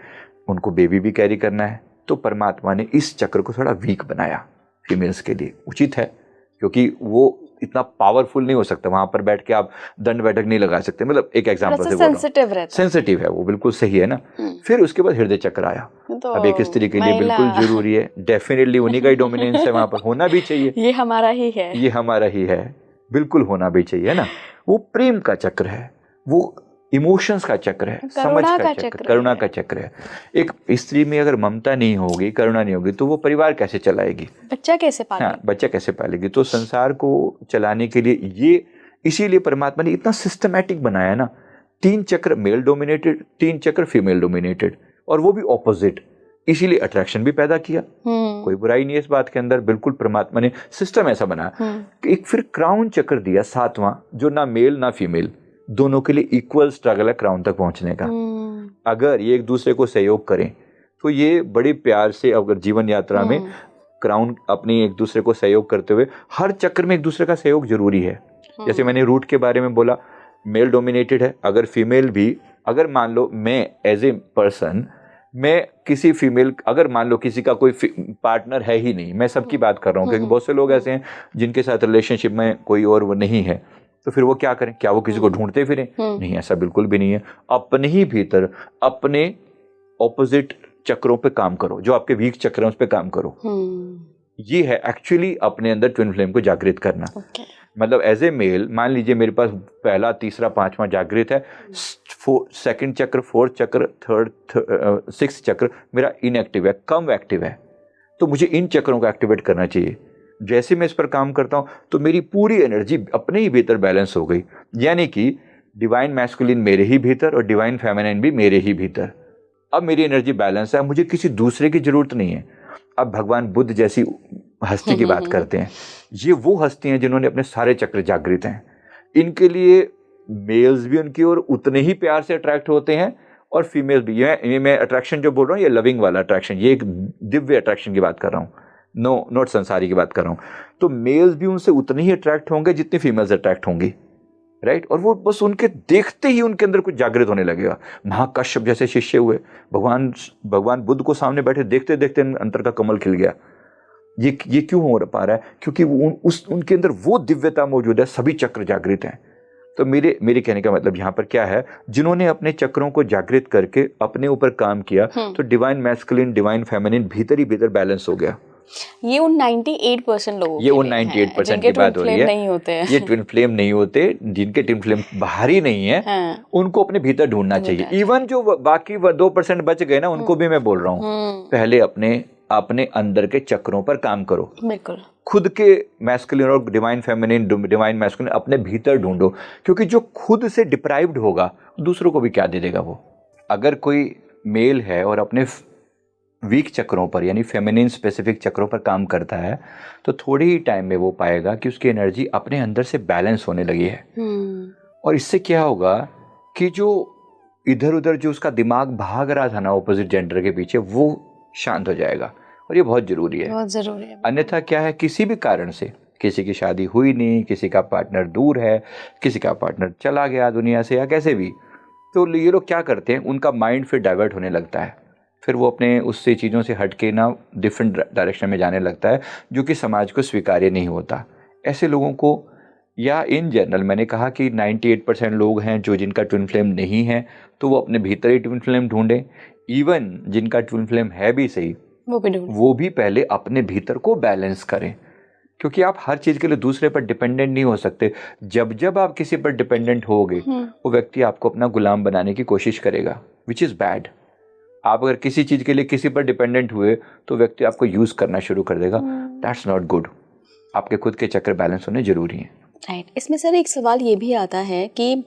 उनको बेबी भी कैरी करना है, तो परमात्मा ने इस चक्र को थोड़ा वीक बनाया फीमेल्स के लिए। उचित है क्योंकि वो इतना पावरफुल नहीं हो सकता, वहां पर बैठ के आप दंड बैठक नहीं लगा सकते, मतलब एक एग्जांपल से बोल रहा हूं, सेंसिटिव है वो, बिल्कुल सही है ना। फिर उसके बाद हृदय चक्र आया। तो अब एक स्त्री के लिए बिल्कुल जरूरी है, डेफिनेटली उन्हीं का ही डोमिनेंस है, वहां पर होना भी चाहिए, ये हमारा ही है, ये हमारा ही है, बिल्कुल होना भी चाहिए, है ना। वो प्रेम का चक्र है, वो इमोशंस का चक्र है, समझ का चक्र, करुणा का चक्र है। एक स्त्री में अगर ममता नहीं होगी, करुणा नहीं होगी, तो वो परिवार कैसे चलाएगी, बच्चा कैसे पालेगी? हाँ, बच्चा कैसे पालेगी। तो संसार को चलाने के लिए ये, इसीलिए परमात्मा ने इतना सिस्टमैटिक बनाया ना। 3 चक्र मेल डोमिनेटेड, 3 चक्र फीमेल डोमिनेटेड, और वो भी ऑपोजिट, इसीलिए अट्रैक्शन भी पैदा किया। कोई बुराई नहीं है इस बात के अंदर, बिल्कुल परमात्मा ने सिस्टम ऐसा बनाया कि एक फिर क्राउन चक्र दिया 7वां, जो ना मेल ना फीमेल दोनों के लिए इक्वल स्ट्रगल है क्राउन तक पहुंचने का। अगर ये एक दूसरे को सहयोग करें तो ये बड़े प्यार से, अगर जीवन यात्रा में क्राउन अपनी एक दूसरे को सहयोग करते हुए, हर चक्र में एक दूसरे का सहयोग जरूरी है। जैसे मैंने रूट के बारे में बोला, मेल डोमिनेटेड है, अगर फीमेल भी, अगर मान लो मैं एज ए पर्सन, मैं किसी फीमेल, अगर मान लो किसी का कोई पार्टनर है ही नहीं, मैं सबकी बात कर रहा हूँ क्योंकि बहुत से लोग ऐसे हैं जिनके साथ रिलेशनशिप में कोई और वो नहीं है, तो फिर वो क्या करें, क्या वो किसी को ढूंढते फिरें? नहीं, ऐसा बिल्कुल भी नहीं है। अपने ही भीतर अपने ऑपोजिट चक्रों पे काम करो, जो आपके वीक चक्र हैं उस पे काम करो। ये है एक्चुअली अपने अंदर ट्विन फ्लेम को जागृत करना। मतलब एज ए मेल, मान लीजिए मेरे पास पहला, तीसरा, 5वां जागृत है, 2nd चक्र, 4th चक्र, 3rd 6th चक्र मेरा इनएक्टिव है, कम एक्टिव है, तो मुझे इन चक्रों को एक्टिवेट करना चाहिए। जैसे मैं इस पर काम करता हूं तो मेरी पूरी एनर्जी अपने ही भीतर बैलेंस हो गई, यानी कि डिवाइन मैस्कुलिन मेरे ही भीतर और डिवाइन फेमिनिन भी मेरे ही भीतर। अब मेरी एनर्जी बैलेंस है, मुझे किसी दूसरे की जरूरत नहीं है। अब भगवान बुद्ध जैसी हस्ती की बात करते हैं, ये वो हस्ती हैं जिन्होंने अपने सारे चक्र जागृत हैं। इनके लिए मेल्स भी उनकी ओर उतने ही प्यार से अट्रैक्ट होते हैं और फीमेल भी। ये मैं अट्रैक्शन जो बोल रहा हूँ, ये लविंग वाला अट्रैक्शन, ये एक दिव्य अट्रैक्शन की बात कर रहा हूँ, नॉट संसारी की बात कर रहा हूँ। तो मेल्स भी उनसे उतने ही अट्रैक्ट होंगे जितनी फीमेल्स अट्रैक्ट होंगी, राइट। और वो बस उनके देखते ही उनके अंदर कुछ जागृत होने लगेगा। महाकश्यप जैसे शिष्य हुए, भगवान बुद्ध को सामने बैठे, देखते देखते अंतर का कमल खिल गया। ये क्यों हो पा रहा है? क्योंकि उनके अंदर वो दिव्यता मौजूद है, सभी चक्र जागृत हैं। तो मेरे कहने का मतलब यहाँ पर क्या है, जिन्होंने अपने चक्रों को जागृत करके अपने ऊपर काम किया, तो डिवाइन मैस्कुलिन, डिवाइन फेमिनिन भीतर ही भीतर बैलेंस हो गया। ये उन 98% लोगों, ये उन 98% की बात हो रही है। नहीं होते हैं। ये ट्विन फ्लेम नहीं होते, जिनके ट्विन फ्लेम बाहर ही नहीं है, उनको अपने भीतर ढूंढना चाहिए। इवन जो बाकी 2% बच गए ना, उनको भी मैं बोल रहा हूँ, पहले अपने अंदर के चक्रों पर काम करो। बिल्कुल, खुद के मैस्कुलिन और डिवाइन फेमिनिन, डिवाइन मैस्कुलिन अपने भीतर ढूंढो, क्योंकि जो खुद से डिप्राइव्ड होगा दूसरों को भी क्या दे देगा वो। अगर कोई मेल है और अपने वीक चक्रों पर यानी फेमिनिन स्पेसिफिक चक्रों पर काम करता है, तो थोड़ी ही टाइम में वो पाएगा कि उसकी एनर्जी अपने अंदर से बैलेंस होने लगी है। और इससे क्या होगा कि जो इधर उधर जो उसका दिमाग भाग रहा था ना ऑपोजिट जेंडर के पीछे, वो शांत हो जाएगा। और ये बहुत जरूरी है, बहुत जरूरी है। अन्यथा क्या है, किसी भी कारण से किसी की शादी हुई नहीं, किसी का पार्टनर दूर है, किसी का पार्टनर चला गया दुनिया से या कैसे भी, तो ये लोग क्या करते हैं, उनका माइंड फिर डाइवर्ट होने लगता है, फिर वो अपने उससे चीज़ों से हट के ना डिफरेंट डायरेक्शन में जाने लगता है, जो कि समाज को स्वीकार्य नहीं होता। ऐसे लोगों को, या इन जनरल मैंने कहा कि 98% लोग हैं जो जिनका ट्विन फ्लेम नहीं है, तो वो अपने भीतर ही ट्विन फ्लेम ढूंढें। इवन जिनका ट्विन फ्लेम है भी सही, वो भी पहले अपने भीतर को बैलेंस करें, क्योंकि आप हर चीज़ के लिए दूसरे पर डिपेंडेंट नहीं हो सकते। जब जब आप किसी पर डिपेंडेंट होगे, वो व्यक्ति आपको अपना गुलाम बनाने की कोशिश करेगा, विच इज़ बैड। आप अगर किसी चीज़ के लिए किसी पर डिपेंडेंट हुए, तो व्यक्ति आपको यूज़ करना शुरू कर देगा, दैट्स नॉट गुड। आपके खुद के चक्र बैलेंस होने जरूरी हैं। राइट। इसमें सर एक सवाल ये भी आता है कि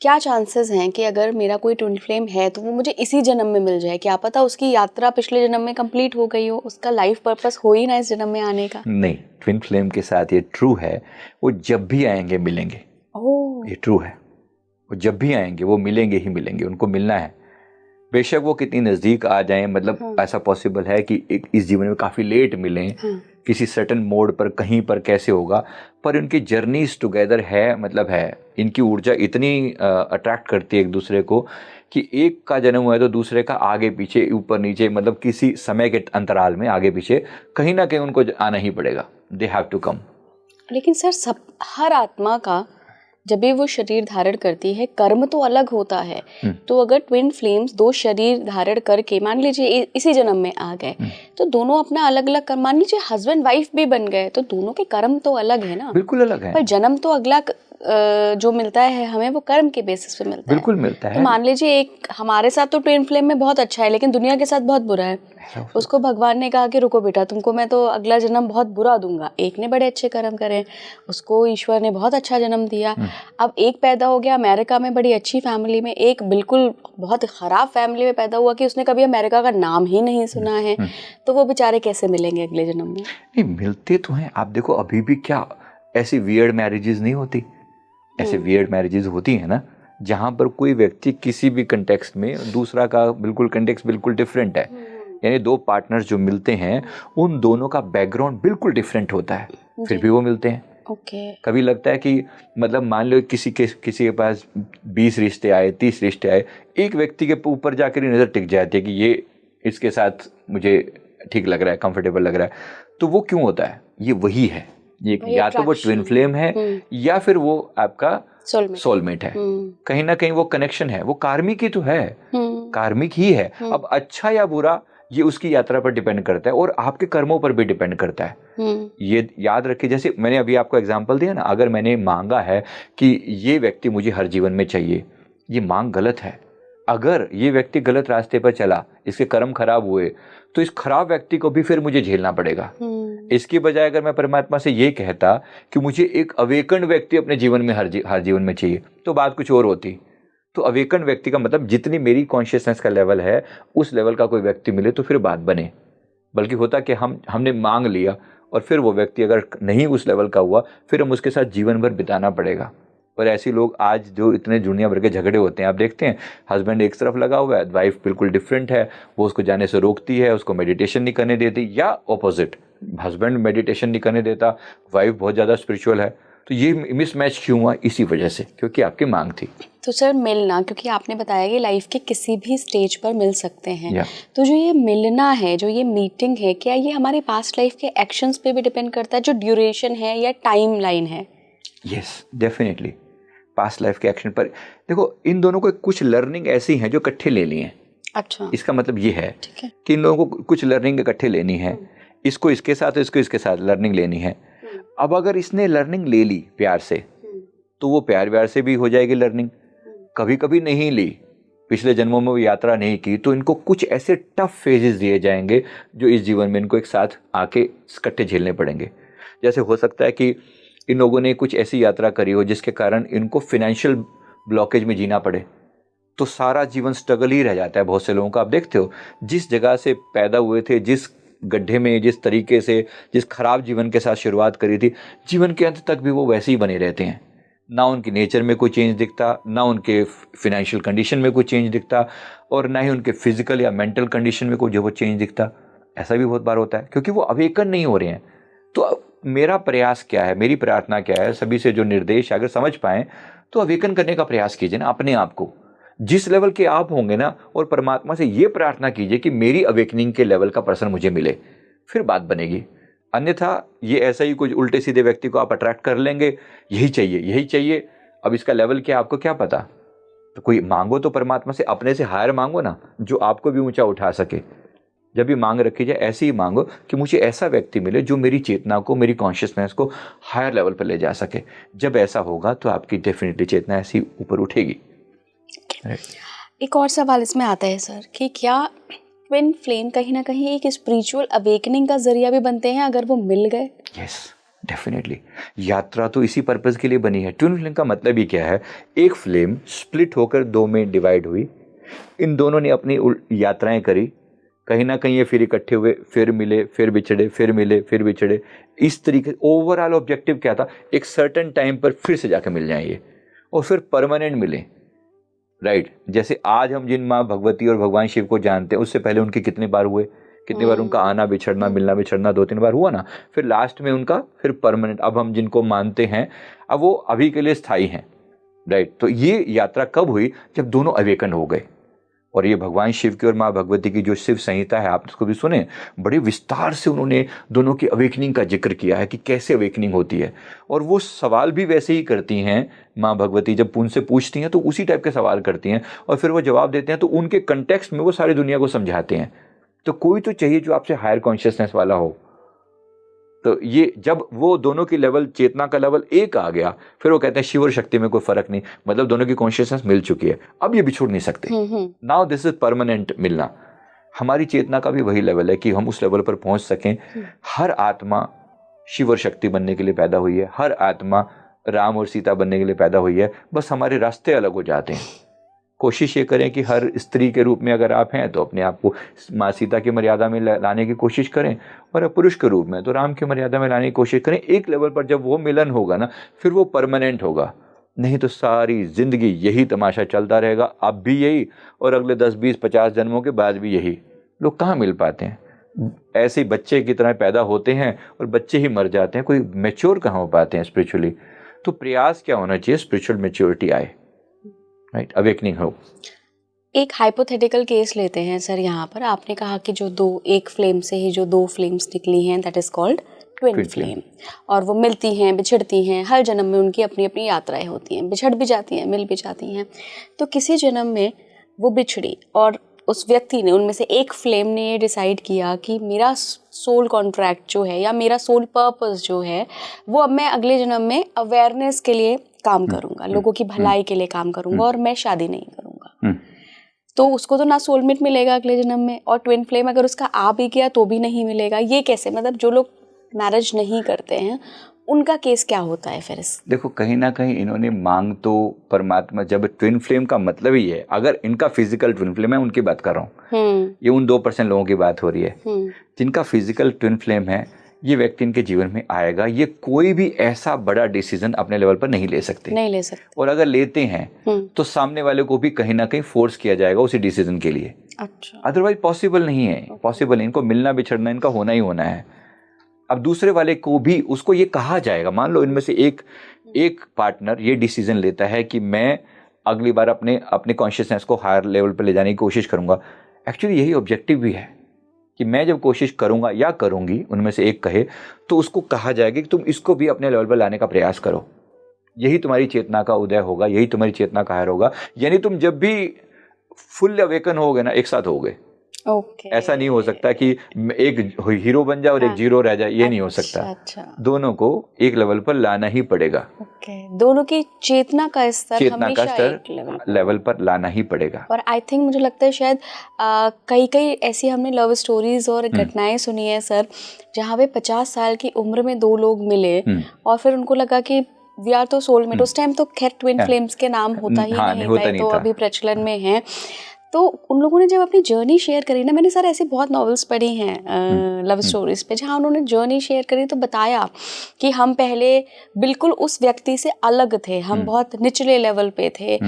क्या चांसेस हैं कि अगर मेरा कोई ट्विन फ्लेम है तो वो मुझे इसी जन्म में मिल जाए? क्या पता उसकी यात्रा पिछले जन्म में कंप्लीट हो गई हो, उसका लाइफ पर्पस हो ही ना इस जन्म में आने का। नहीं, ट्विन फ्लेम के साथ ये ट्रू है, वो जब भी आएंगे मिलेंगे। ओह, ये ट्रू है, वो जब भी आएंगे वो मिलेंगे ही मिलेंगे, उनको मिलना है। बेशक वो कितनी नज़दीक आ जाएं, मतलब ऐसा पॉसिबल है कि एक इस जीवन में काफ़ी लेट मिलें, किसी सर्टन मोड पर कहीं पर कैसे होगा, पर उनकी जर्नीज टुगेदर है, मतलब है, इनकी ऊर्जा इतनी अट्रैक्ट करती है एक दूसरे को कि एक का जन्म हुआ है तो दूसरे का आगे पीछे ऊपर नीचे, मतलब किसी समय के अंतराल में आगे पीछे कहीं ना कहीं उनको आना ही पड़ेगा, दे हैव टू कम। लेकिन सर हर आत्मा का जब भी वो शरीर धारण करती है, कर्म तो अलग होता है। तो अगर ट्विन फ्लेम्स दो शरीर धारण करके मान लीजिए इसी जन्म में आ गए, तो दोनों अपना अलग अलग कर्म, मान लीजिए हस्बैंड वाइफ भी बन गए, तो दोनों के कर्म तो अलग है ना। बिल्कुल अलग है, पर जन्म तो अगला जो मिलता है हमें, वो कर्म के बेसिस पे मिलता है। बिल्कुल मिलता है। तो मान लीजिए एक हमारे साथ तो ट्विन फ्लेम में बहुत अच्छा है, लेकिन दुनिया के साथ बहुत बुरा है। उसको भगवान ने कहा कि रुको बेटा, तुमको मैं तो अगला जन्म बहुत बुरा दूंगा। एक ने बड़े अच्छे कर्म करे, उसको ईश्वर ने बहुत अच्छा जन्म दिया। अब एक पैदा हो गया अमेरिका में बड़ी अच्छी फैमिली में, एक बिल्कुल बहुत खराब फैमिली में पैदा हुआ कि उसने कभी अमेरिका का नाम ही नहीं सुना है। तो वो बेचारे कैसे मिलेंगे अगले जन्म में? नहीं, मिलते तो हैं। आप देखो, अभी भी क्या ऐसी वियर्ड मैरिजेस नहीं होती? ऐसे वियर्ड मैरिजेस होती हैं ना, जहाँ पर कोई व्यक्ति किसी भी कंटेक्स्ट में, दूसरा का बिल्कुल कंटेक्स्ट बिल्कुल डिफरेंट है, यानी दो पार्टनर्स जो मिलते हैं उन दोनों का बैकग्राउंड बिल्कुल डिफरेंट होता है, फिर भी वो मिलते हैं। कभी लगता है कि मतलब मान लो किसी के पास 20 रिश्ते आए, 30 रिश्ते आए, एक व्यक्ति के ऊपर जाकर ही नज़र टिक जाती है कि ये इसके साथ मुझे ठीक लग रहा है, कंफर्टेबल लग रहा है। तो वो क्यों होता है? ये वही है, ये या तो वो ट्विन फ्लेम है या फिर वो आपका सोलमेट है। कहीं ना कहीं वो कनेक्शन है, वो कार्मिक ही तो है, कार्मिक ही है। अब अच्छा या बुरा ये उसकी यात्रा पर डिपेंड करता है और आपके कर्मों पर भी डिपेंड करता है। ये याद रखिए, जैसे मैंने अभी आपको एग्जांपल दिया ना, अगर मैंने मांगा है कि ये व्यक्ति मुझे हर जीवन में चाहिए, ये मांग गलत है। अगर ये व्यक्ति गलत रास्ते पर चला, इसके कर्म खराब हुए, तो इस खराब व्यक्ति को भी फिर मुझे झेलना पड़ेगा। इसकी बजाय अगर मैं परमात्मा से ये कहता कि मुझे एक अवेकन व्यक्ति अपने जीवन में हर जीवन में चाहिए, तो बात कुछ और होती। तो अवेकन व्यक्ति का मतलब जितनी मेरी कॉन्शियसनेस का लेवल है उस लेवल का कोई व्यक्ति मिले तो फिर बात बने। बल्कि होता कि हमने मांग लिया और फिर वो व्यक्ति अगर नहीं उस लेवल का हुआ, फिर हम उसके साथ जीवन भर बिताना पड़ेगा। और ऐसे लोग आज जो इतने दुनिया भर के झगड़े होते हैं, आप देखते हैं हस्बैंड एक तरफ लगा हुआ है, वाइफ बिल्कुल डिफरेंट है, वो उसको जाने से रोकती है, उसको मेडिटेशन नहीं करने देती, या ऑपोजिट, हस्बैंड मेडिटेशन नहीं करने देता, वाइफ बहुत ज़्यादा स्पिरिचुअल है। तो ये मिसमैच क्यों हुआ? इसी वजह से, क्योंकि आपकी मांग थी। तो सर मिलना, क्योंकि आपने बताया कि लाइफ के किसी भी स्टेज पर मिल सकते हैं, तो जो ये मिलना है, जो ये मीटिंग है, क्या ये हमारे पास्ट लाइफ के एक्शंस पे भी डिपेंड करता है, जो ड्यूरेशन है या टाइम लाइन है? यस, डेफिनेटली पास्ट लाइफ के एक्शन पर। देखो, इन दोनों को कुछ लर्निंग ऐसी हैं जो इकट्ठे ले ली हैं। अच्छा, इसका मतलब ये है कि इन लोगों को कुछ लर्निंग इकट्ठे लेनी है, इसको इसके साथ, इसको इसके साथ लर्निंग लेनी है। अब अगर इसने लर्निंग ले ली प्यार से, तो वो प्यार से भी हो जाएगी लर्निंग। कभी कभी नहीं ली, पिछले जन्मों में वो यात्रा नहीं की, तो इनको कुछ ऐसे टफ फेजेस दिए जाएंगे जो इस जीवन में इनको एक साथ आके इकट्ठे झेलने पड़ेंगे। जैसे हो सकता है कि इन लोगों ने कुछ ऐसी यात्रा करी हो जिसके कारण इनको फिनेंशियल ब्लॉकेज में जीना पड़े, तो सारा जीवन स्ट्रगल ही रह जाता है बहुत से लोगों का। आप देखते हो, जिस जगह से पैदा हुए थे, जिस गड्ढे में, जिस तरीके से, जिस खराब जीवन के साथ शुरुआत करी थी, जीवन के अंत तक भी वो वैसे ही बने रहते हैं। ना उनकी नेचर में कोई चेंज दिखता, ना उनके फिनेंशियल कंडीशन में कोई चेंज दिखता, और ना ही उनके फिजिकल या मेंटल कंडीशन में कोई जो वो चेंज दिखता। ऐसा भी बहुत बार होता है क्योंकि वो अवेकन नहीं हो रहे हैं। तो मेरा प्रयास क्या है, मेरी प्रार्थना क्या है, सभी से जो निर्देश अगर समझ पाए तो अवेकन करने का प्रयास कीजिए ना अपने आप को, जिस लेवल के आप होंगे ना, और परमात्मा से ये प्रार्थना कीजिए कि मेरी अवेकनिंग के लेवल का पर्सन मुझे मिले, फिर बात बनेगी। अन्यथा ये ऐसा ही कुछ उल्टे सीधे व्यक्ति को आप अट्रैक्ट कर लेंगे, यही चाहिए यही चाहिए। अब इसका लेवल क्या आपको क्या पता। तो कोई मांगो तो परमात्मा से अपने से हायर मांगो ना, जो आपको भी ऊंचा उठा सके। जब भी मांग रखी जाए ऐसे ही मांगो कि मुझे ऐसा व्यक्ति मिले जो मेरी चेतना को, मेरी कॉन्शियसनेस को हायर लेवल पर ले जा सके। जब ऐसा होगा तो आपकी डेफिनेटली चेतना ऐसी ऊपर उठेगी। एक और सवाल इसमें आता है सर कि क्या ट्विन फ्लेम कहीं ना कहीं एक स्पिरिचुअल अवेकनिंग का जरिया भी बनते हैं अगर वो मिल गए? Yes, definitely. यात्रा तो इसी पर्पस के लिए बनी है। ट्विन फ्लेम का मतलब ही क्या है, एक फ्लेम स्प्लिट होकर दो में डिवाइड हुई, इन दोनों ने अपनी यात्राएं करी, कहीं ना कहीं ये फिर इकट्ठे हुए, फिर मिले, फिर बिछड़े, फिर मिले, फिर बिछड़े। इस तरीके ओवरऑल ऑब्जेक्टिव क्या था, एक सर्टेन टाइम पर फिर से जाकर मिल जाएंगे और फिर परमानेंट मिले। राइट, जैसे आज हम जिन माँ भगवती और भगवान शिव को जानते हैं, उससे पहले उनके कितने बार हुए, कितने बार उनका आना बिछड़ना, मिलना बिछड़ना 2-3 बार हुआ ना, फिर लास्ट में उनका फिर परमानेंट। अब हम जिनको मानते हैं अब वो अभी के लिए स्थायी हैं। राइट, तो ये यात्रा कब हुई, जब दोनों अवेकन हो गए। और ये भगवान शिव की और माँ भगवती की जो शिव संहिता है, आप उसको भी सुने, बड़े विस्तार से उन्होंने दोनों की अवेकनिंग का जिक्र किया है कि कैसे अवेकनिंग होती है। और वो सवाल भी वैसे ही करती हैं माँ भगवती, जब उनसे पूछती हैं तो उसी टाइप के सवाल करती हैं और फिर वो जवाब देते हैं, तो उनके कंटेक्स्ट में वो सारी दुनिया को समझाते हैं। तो कोई तो चाहिए जो आपसे हायर कॉन्शियसनेस वाला हो। तो ये जब वो दोनों की लेवल, चेतना का लेवल एक आ गया, फिर वो कहते हैं शिव और शक्ति में कोई फर्क नहीं, मतलब दोनों की कॉन्शियसनेस मिल चुकी है, अब ये बिछोड़ नहीं सकते। नाउ दिस इज परमानेंट मिलना। हमारी चेतना का भी वही लेवल है कि हम उस लेवल पर पहुंच सकें। हर आत्मा शिव और शक्ति बनने के लिए पैदा हुई है, हर आत्मा राम और सीता बनने के लिए पैदा हुई है, बस हमारे रास्ते अलग हो जाते हैं। कोशिश ये करें कि हर स्त्री के रूप में अगर आप हैं तो अपने आप को माँ सीता की मर्यादा में लाने की कोशिश करें, और पुरुष के रूप में तो राम की मर्यादा में लाने की कोशिश करें। एक लेवल पर जब वो मिलन होगा ना, फिर वो परमानेंट होगा। नहीं तो सारी जिंदगी यही तमाशा चलता रहेगा, अब भी यही और अगले 10-20-50 जन्मों के बाद भी यही। लोग कहाँ मिल पाते हैं, ऐसे ही बच्चे की तरह पैदा होते हैं और बच्चे ही मर जाते हैं, कोई मैच्योर कहाँ हो पाते हैं स्पिरिचुअली। तो प्रयास क्या होना चाहिए, स्पिरिचुअल मैच्योरिटी आए, राइट, अवेकनिंग हो। एक हाइपोथेटिकल केस लेते हैं सर यहाँ पर। आपने कहा कि जो एक फ्लेम से ही जो 2 फ्लेम्स निकली हैं, that is called twin flame, और वो मिलती हैं, बिछड़ती हैं, हर जन्म में उनकी अपनी अपनी यात्राएं होती हैं, बिछड़ भी जाती हैं, मिल भी जाती हैं। तो किसी जन्म में वो बिछड़ी और उस व्यक्ति ने, उनमें से एक फ्लेम ने ये डिसाइड किया कि मेरा सोल कॉन्ट्रैक्ट जो है या मेरा सोल पर्पस जो है, वो अब मैं अगले जन्म में अवेयरनेस के लिए काम करूंगा, लोगों की भलाई के लिए काम करूंगा और मैं शादी नहीं करूंगा। तो उसको तो ना सोलमेट मिलेगा अगले जन्म में, और ट्विन फ्लेम अगर उसका आ भी गया तो भी नहीं मिलेगा। ये कैसे, मतलब जो लोग मैरिज नहीं करते हैं उनका केस क्या होता है फिर? देखो, कहीं ना कहीं इन्होंने मांग तो परमात्मा, जब ट्विन फ्लेम का मतलब ही है, अगर इनका फिजिकल ट्विन फ्लेम है, उनकी बात कर रहा हूँ, ये उन 2% लोगों की बात हो रही है जिनका फिजिकल ट्विन फ्लेम है, ये व्यक्ति इनके जीवन में आएगा। ये कोई भी ऐसा बड़ा डिसीजन अपने लेवल पर नहीं ले सकते, और अगर लेते हैं तो सामने वाले को भी कहीं ना कहीं फोर्स किया जाएगा उसी डिसीजन के लिए। अच्छा, अदरवाइज पॉसिबल नहीं है, पॉसिबल नहीं। इनको मिलना बिछड़ना इनका होना ही होना है। अब दूसरे वाले को भी उसको ये कहा जाएगा, मान लो इनमें से एक पार्टनर ये डिसीजन लेता है कि मैं अगली बार अपने कॉन्शियसनेस को हायर लेवल पर ले जाने की कोशिश करूंगा। एक्चुअली यही ऑब्जेक्टिव भी है कि मैं जब कोशिश करूंगा या करूंगी, उनमें से एक कहे, तो उसको कहा जाएगा कि तुम इसको भी अपने लेवल पर लाने का प्रयास करो। यही तुम्हारी चेतना का उदय होगा, यही तुम्हारी चेतना का हायर होगा। यानी तुम जब भी फुल अवेकन होगे ना, एक साथ होगे। ऐसा नहीं हो सकता कि एक हीरो बन जाए और एक जीरो रह जाए, ये नहीं हो सकता। दोनों को एक लेवल पर लाना ही पड़ेगा। दोनों की चेतना का स्तर एक लेवल पर लाना ही पड़ेगा। और आई थिंक मुझे लगता है शायद कई ऐसी हमने लव स्टोरीज और घटनाएं सुनी है सर, जहाँ पे 50 साल की उम्र में 2 लोग मिले और फिर उनको लगा कि वी आर तो सोलमेट। उस टाइम तो खैर ट्विन फ्लेम्स के नाम होता ही नहीं था, तो अभी प्रचलन में है। तो उन लोगों ने जब अपनी जर्नी शेयर करी ना, मैंने सर ऐसे बहुत नॉवेल्स पढ़ी हैं लव स्टोरीज पे, जहाँ उन्होंने जर्नी शेयर करी तो बताया कि हम पहले बिल्कुल उस व्यक्ति से अलग थे, हम बहुत निचले लेवल पे थे,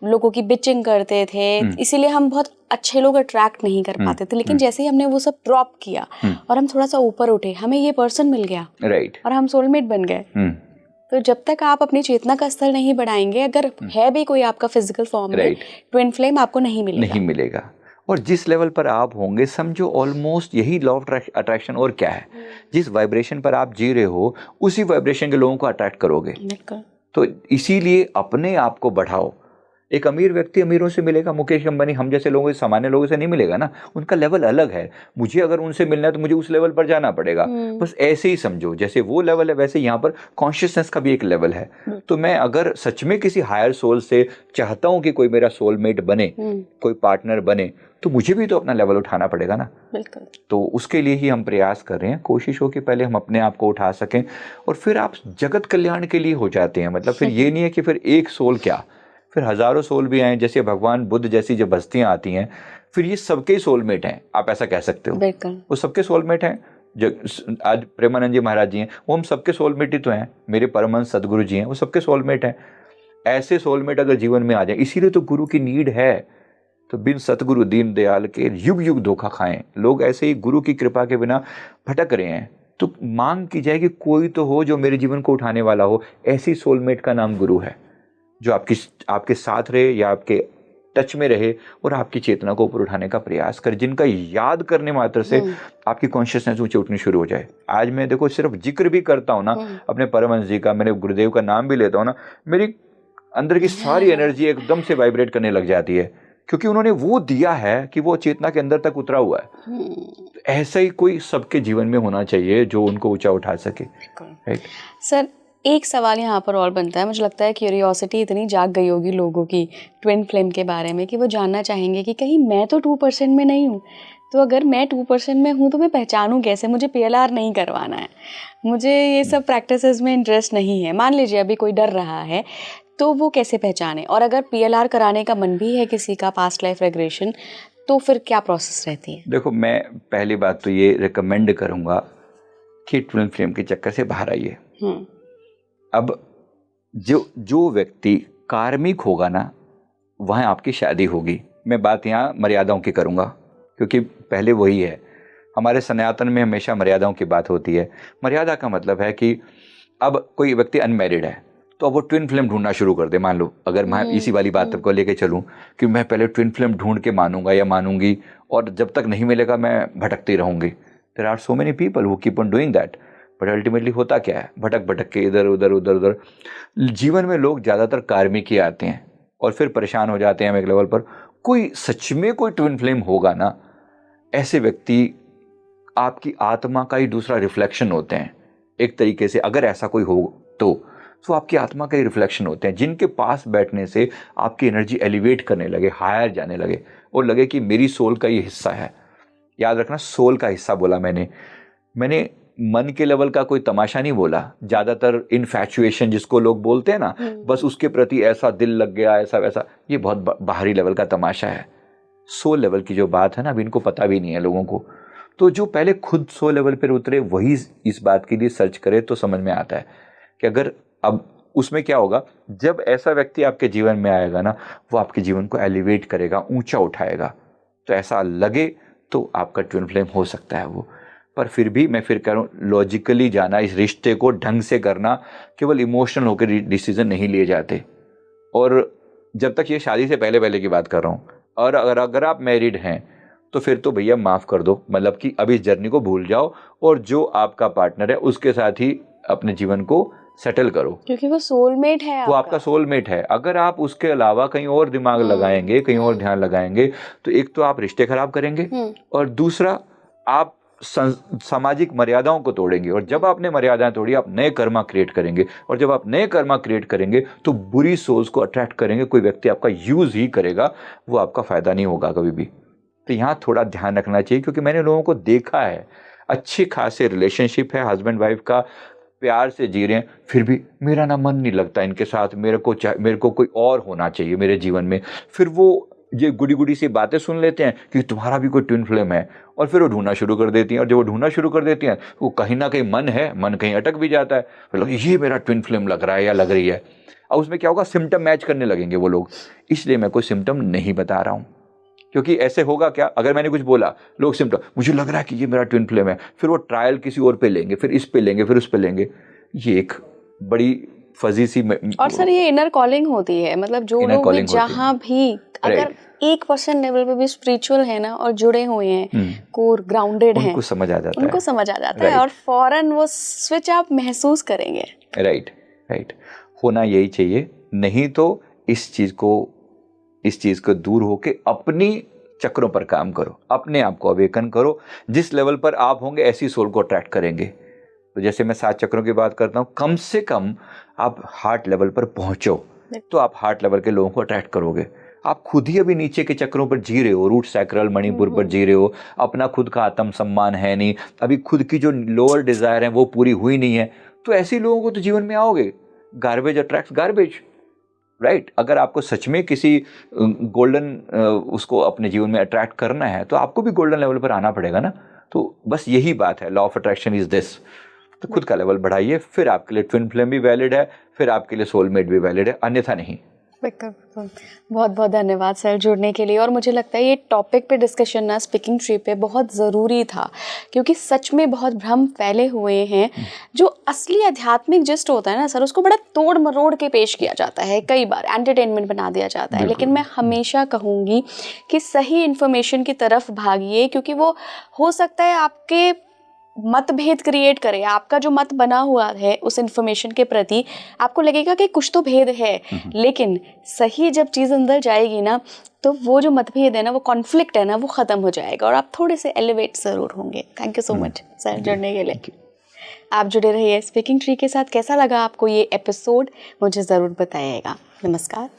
लोगों की बिचिंग करते थे, इसीलिए हम बहुत अच्छे लोग अट्रैक्ट नहीं कर पाते थे। लेकिन जैसे ही हमने वो सब ड्रॉप किया और हम थोड़ा सा ऊपर उठे, हमें ये पर्सन मिल गया, राइट, और हम सोलमेट बन गए। तो जब तक आप अपनी चेतना का स्तर नहीं बढ़ाएंगे, अगर है भी कोई आपका फिजिकल फॉर्म में, ट्विन फ्लेम आपको नहीं मिलेगा। और जिस लेवल पर आप होंगे, समझो ऑलमोस्ट यही लॉ ऑफ अट्रैक्शन और क्या है, जिस वाइब्रेशन पर आप जी रहे हो उसी वाइब्रेशन के लोगों को अट्रैक्ट करोगे। तो इसीलिए अपने आप को बढ़ाओ। एक अमीर व्यक्ति अमीरों से मिलेगा, मुकेश अंबानी हम जैसे लोगों से, सामान्य लोगों से नहीं मिलेगा ना, उनका लेवल अलग है। मुझे अगर उनसे मिलना है तो मुझे उस लेवल पर जाना पड़ेगा। बस ऐसे ही समझो, जैसे वो लेवल है वैसे यहाँ पर कॉन्शियसनेस का भी एक लेवल है। तो मैं अगर सच में किसी हायर सोल से चाहता हूँ कि कोई मेरा सोलमेट बने, कोई पार्टनर बने, तो मुझे भी तो अपना लेवल उठाना पड़ेगा ना। बिल्कुल। तो उसके लिए ही हम प्रयास कर रहे हैं। कोशिश हो कि पहले हम अपने आप को उठा सकें और फिर आप जगत कल्याण के लिए हो जाते हैं। मतलब फिर ये नहीं है कि फिर एक सोल क्या, फिर हजारों सोल भी आए, जैसे भगवान बुद्ध जैसी जब हस्तियां आती हैं, फिर ये सबके सोलमेट हैं, आप ऐसा कह सकते हो। वो सबके सोलमेट हैं। जो आज प्रेमानंद जी महाराज जी हैं, वो हम सबके सोलमेट ही तो हैं। मेरे परमहंस सदगुरु जी हैं, वो सबके सोलमेट हैं। ऐसे सोलमेट अगर जीवन में आ जाए, इसीलिए तो गुरु की नीड है। तो बिन सतगुरु दीन दयाल के युग युग धोखा खाएं। लोग ऐसे ही गुरु की कृपा के बिना भटक रहे हैं। तो मांग की जाए कि कोई तो हो जो मेरे जीवन को उठाने वाला हो। ऐसी सोलमेट का नाम गुरु है, जो आपके साथ रहे या आपके टच में रहे और आपकी चेतना को ऊपर उठाने का प्रयास करे, जिनका याद करने मात्र से आपकी कॉन्शियसनेस ऊंचे उठनी शुरू हो जाए। आज मैं देखो सिर्फ जिक्र भी करता हूँ ना अपने परमहंस जी का, मेरे गुरुदेव का नाम भी लेता हूँ ना, मेरी अंदर की सारी एनर्जी एकदम से वाइब्रेट करने लग जाती है, क्योंकि उन्होंने वो दिया है कि वो चेतना के अंदर तक उतरा हुआ है। ऐसा ही कोई सबके जीवन में होना चाहिए जो उनको ऊंचा उठा सके। राइट सर, एक सवाल यहाँ पर और बनता है, मुझे लगता है क्यूरियोसिटी इतनी जाग गई होगी लोगों की ट्विन फ्लेम के बारे में कि वो जानना चाहेंगे कि कहीं मैं तो 2% में नहीं हूँ। तो अगर मैं 2% में हूँ तो मैं पहचानूँ कैसे? मुझे PLR नहीं करवाना है, मुझे ये सब प्रैक्टिसेस में इंटरेस्ट नहीं है। मान लीजिए अभी कोई डर रहा है, तो वो कैसे पहचाने? और अगर PLR कराने का मन भी है किसी का, पास्ट लाइफ रेग्रेशन, तो फिर क्या प्रोसेस रहती है? देखो, मैं पहली बात तो ये रिकमेंड करूँगा कि ट्विन फ्लेम के चक्कर से बाहर आइए। अब जो व्यक्ति कार्मिक होगा ना, वहाँ आपकी शादी होगी। मैं बात यहाँ मर्यादाओं की करूँगा, क्योंकि पहले वही है। हमारे सनातन में हमेशा मर्यादाओं की बात होती है। मर्यादा का मतलब है कि अब कोई व्यक्ति अनमैरिड है तो अब वो ट्विन फ्लेम ढूंढना शुरू कर दे। मान लो अगर मैं इसी वाली बात को लेके चलूँ कि मैं पहले ट्विन फ्लेम ढूंढ के मानूंगा या मानूंगी, और जब तक नहीं मिलेगा मैं भटकती रहूंगी। There are so many people who keep on doing that, but ultimately होता क्या है, भटक भटक के इधर उधर जीवन में लोग ज़्यादातर कार्मिक ही आते हैं और फिर परेशान हो जाते हैं एक लेवल पर। कोई सच में कोई ट्विन फ्लेम होगा ना, ऐसे व्यक्ति आपकी आत्मा का ही दूसरा रिफ्लेक्शन होते हैं एक तरीके से। अगर ऐसा कोई हो तो आपकी आत्मा का ही रिफ्लेक्शन होते हैं, जिनके पास बैठने से आपकी एनर्जी एलिवेट करने लगे, हायर जाने लगे और लगे कि मेरी सोल का ये हिस्सा है। याद रखना, सोल का हिस्सा बोला मैंने मन के लेवल का कोई तमाशा नहीं बोला। ज़्यादातर इनफैचुएशन जिसको लोग बोलते हैं ना, बस उसके प्रति ऐसा दिल लग गया, ऐसा वैसा, ये बहुत बाहरी लेवल का तमाशा है। सोल लेवल की जो बात है ना, अभी इनको पता भी नहीं है लोगों को। तो जो पहले खुद सोल लेवल पर उतरे वही इस बात के लिए सर्च करे तो समझ में आता है कि अगर अब उसमें क्या होगा। जब ऐसा व्यक्ति आपके जीवन में आएगा ना, वो आपके जीवन को एलिवेट करेगा, ऊंचा उठाएगा। तो ऐसा लगे तो आपका ट्विन फ्लेम हो सकता है वो। पर फिर भी मैं फिर कह रहा हूँ, लॉजिकली जाना, इस रिश्ते को ढंग से करना। केवल इमोशनल होकर डिसीजन नहीं लिए जाते। और जब तक ये शादी से पहले की बात कर रहा हूँ। और अगर आप मैरिड हैं तो फिर तो भैया माफ़ कर दो, मतलब कि अब इस जर्नी को भूल जाओ और जो आपका पार्टनर है उसके साथ ही अपने जीवन को सेटल करो, क्योंकि वो सोलमेट है, वो आपका सोलमेट है। अगर आप उसके अलावा कहीं और दिमाग लगाएंगे, कहीं और ध्यान लगाएंगे, तो एक तो आप रिश्ते खराब करेंगे और दूसरा आप सामाजिक मर्यादाओं को तोड़ेंगे। और जब आपने मर्यादाएं तोड़ी, आप नए कर्मा क्रिएट करेंगे। और जब आप नए कर्मा क्रिएट करेंगे तो बुरी सोल्स को अट्रैक्ट करेंगे। कोई व्यक्ति आपका यूज ही करेगा, वो आपका फायदा नहीं होगा कभी भी। तो यहाँ थोड़ा ध्यान रखना चाहिए, क्योंकि मैंने लोगों को देखा है, अच्छे खासे रिलेशनशिप है, हस्बैंड वाइफ का, प्यार से जी रहे हैं, फिर भी मेरा ना मन नहीं लगता इनके साथ, मेरे को कोई और होना चाहिए मेरे जीवन में। फिर वो ये गुड़ी गुड़ी सी बातें सुन लेते हैं कि तुम्हारा भी कोई ट्विन फ्लेम है, और फिर वो ढूंढना शुरू कर देती हैं। और जब वो ढूंढना शुरू कर देती हैं, वो कहीं ना कहीं मन कहीं अटक भी जाता है, फिर ये मेरा ट्विन फ्लेम लग रहा है या लग रही है। और उसमें क्या होगा, सिम्टम मैच करने लगेंगे वो लोग। इसलिए मैं कोई सिम्टम नहीं बता रहा हूँ, क्योंकि ऐसे होगा क्या, अगर मैंने कुछ बोला, लोग सिम्टम, मुझे लग रहा है कि ये मेरा ट्विन फ्लेम है, फिर वो ट्रायल किसी और पे लेंगे, फिर इस पे लेंगे, फिर उस पे लेंगे। ये एक बड़ी फजी सी और सर ये इनर कॉलिंग होती है, मतलब जो लोग भी जहाँ भी अगर 1% लेवल पे भी स्पिरिचुअल है ना और जुड़े हुए हैं, कोर ग्राउंडेड हैं, उनको समझ आ जाता है, उनको समझ आ जाता है और फौरन वो स्विच आप महसूस करेंगे। राइट होना यही चाहिए। नहीं तो इस चीज को दूर होके अपनी चक्रों पर काम करो, अपने आप को अवेकन करो। जिस लेवल पर आप होंगे ऐसी सोल को अट्रैक्ट करेंगे। तो जैसे मैं 7 चक्रों की बात करता हूँ, कम से कम आप हार्ट लेवल पर पहुंचो तो आप हार्ट लेवल के लोगों को अट्रैक्ट करोगे। आप खुद ही अभी नीचे के चक्रों पर जी रहे हो, रूट सैक्रल मणिपुर पर जी रहे हो, अपना खुद का आत्म सम्मान है नहीं, अभी खुद की जो लोअर डिजायर है वो पूरी हुई नहीं है, तो ऐसे लोगों को तो जीवन में आओगे। Garbage attracts garbage, right. अगर आपको सच में किसी गोल्डन उसको अपने जीवन में अट्रैक्ट करना है तो आपको भी गोल्डन लेवल पर आना पड़ेगा ना। तो बस यही बात है, law of attraction is this. तो खुद का लेवल बढ़ाइए, फिर आपके लिए ट्विन फ्लेम भी वैलिड है, फिर आपके लिए सोलमेट भी वैलिड है, अन्यथा नहीं। बहुत बहुत धन्यवाद सर जुड़ने के लिए। और मुझे लगता है ये टॉपिक पे डिस्कशन ना स्पीकिंग ट्री पे बहुत ज़रूरी था, क्योंकि सच में बहुत भ्रम फैले हुए हैं। जो असली आध्यात्मिक जिस्ट होता है ना सर, उसको बड़ा तोड़ मरोड़ के पेश किया जाता है, कई बार एंटरटेनमेंट बना दिया जाता है। लेकिन मैं हमेशा कहूँगी कि सही इन्फॉर्मेशन की तरफ भागिए, क्योंकि वो हो सकता है आपके मतभेद क्रिएट करे। आपका जो मत बना हुआ है उस इन्फॉर्मेशन के प्रति, आपको लगेगा कि कुछ तो भेद है, लेकिन सही जब चीज़ अंदर जाएगी ना, तो वो जो मतभेद है ना, वो कॉन्फ्लिक्ट है ना, वो ख़त्म हो जाएगा और आप थोड़े से एलिवेट ज़रूर होंगे। Thank you so much sir जुड़ने के लिए। आप जुड़े रहिए स्पीकिंग ट्री के साथ। कैसा लगा आपको ये एपिसोड, मुझे ज़रूर बताइएगा। नमस्कार।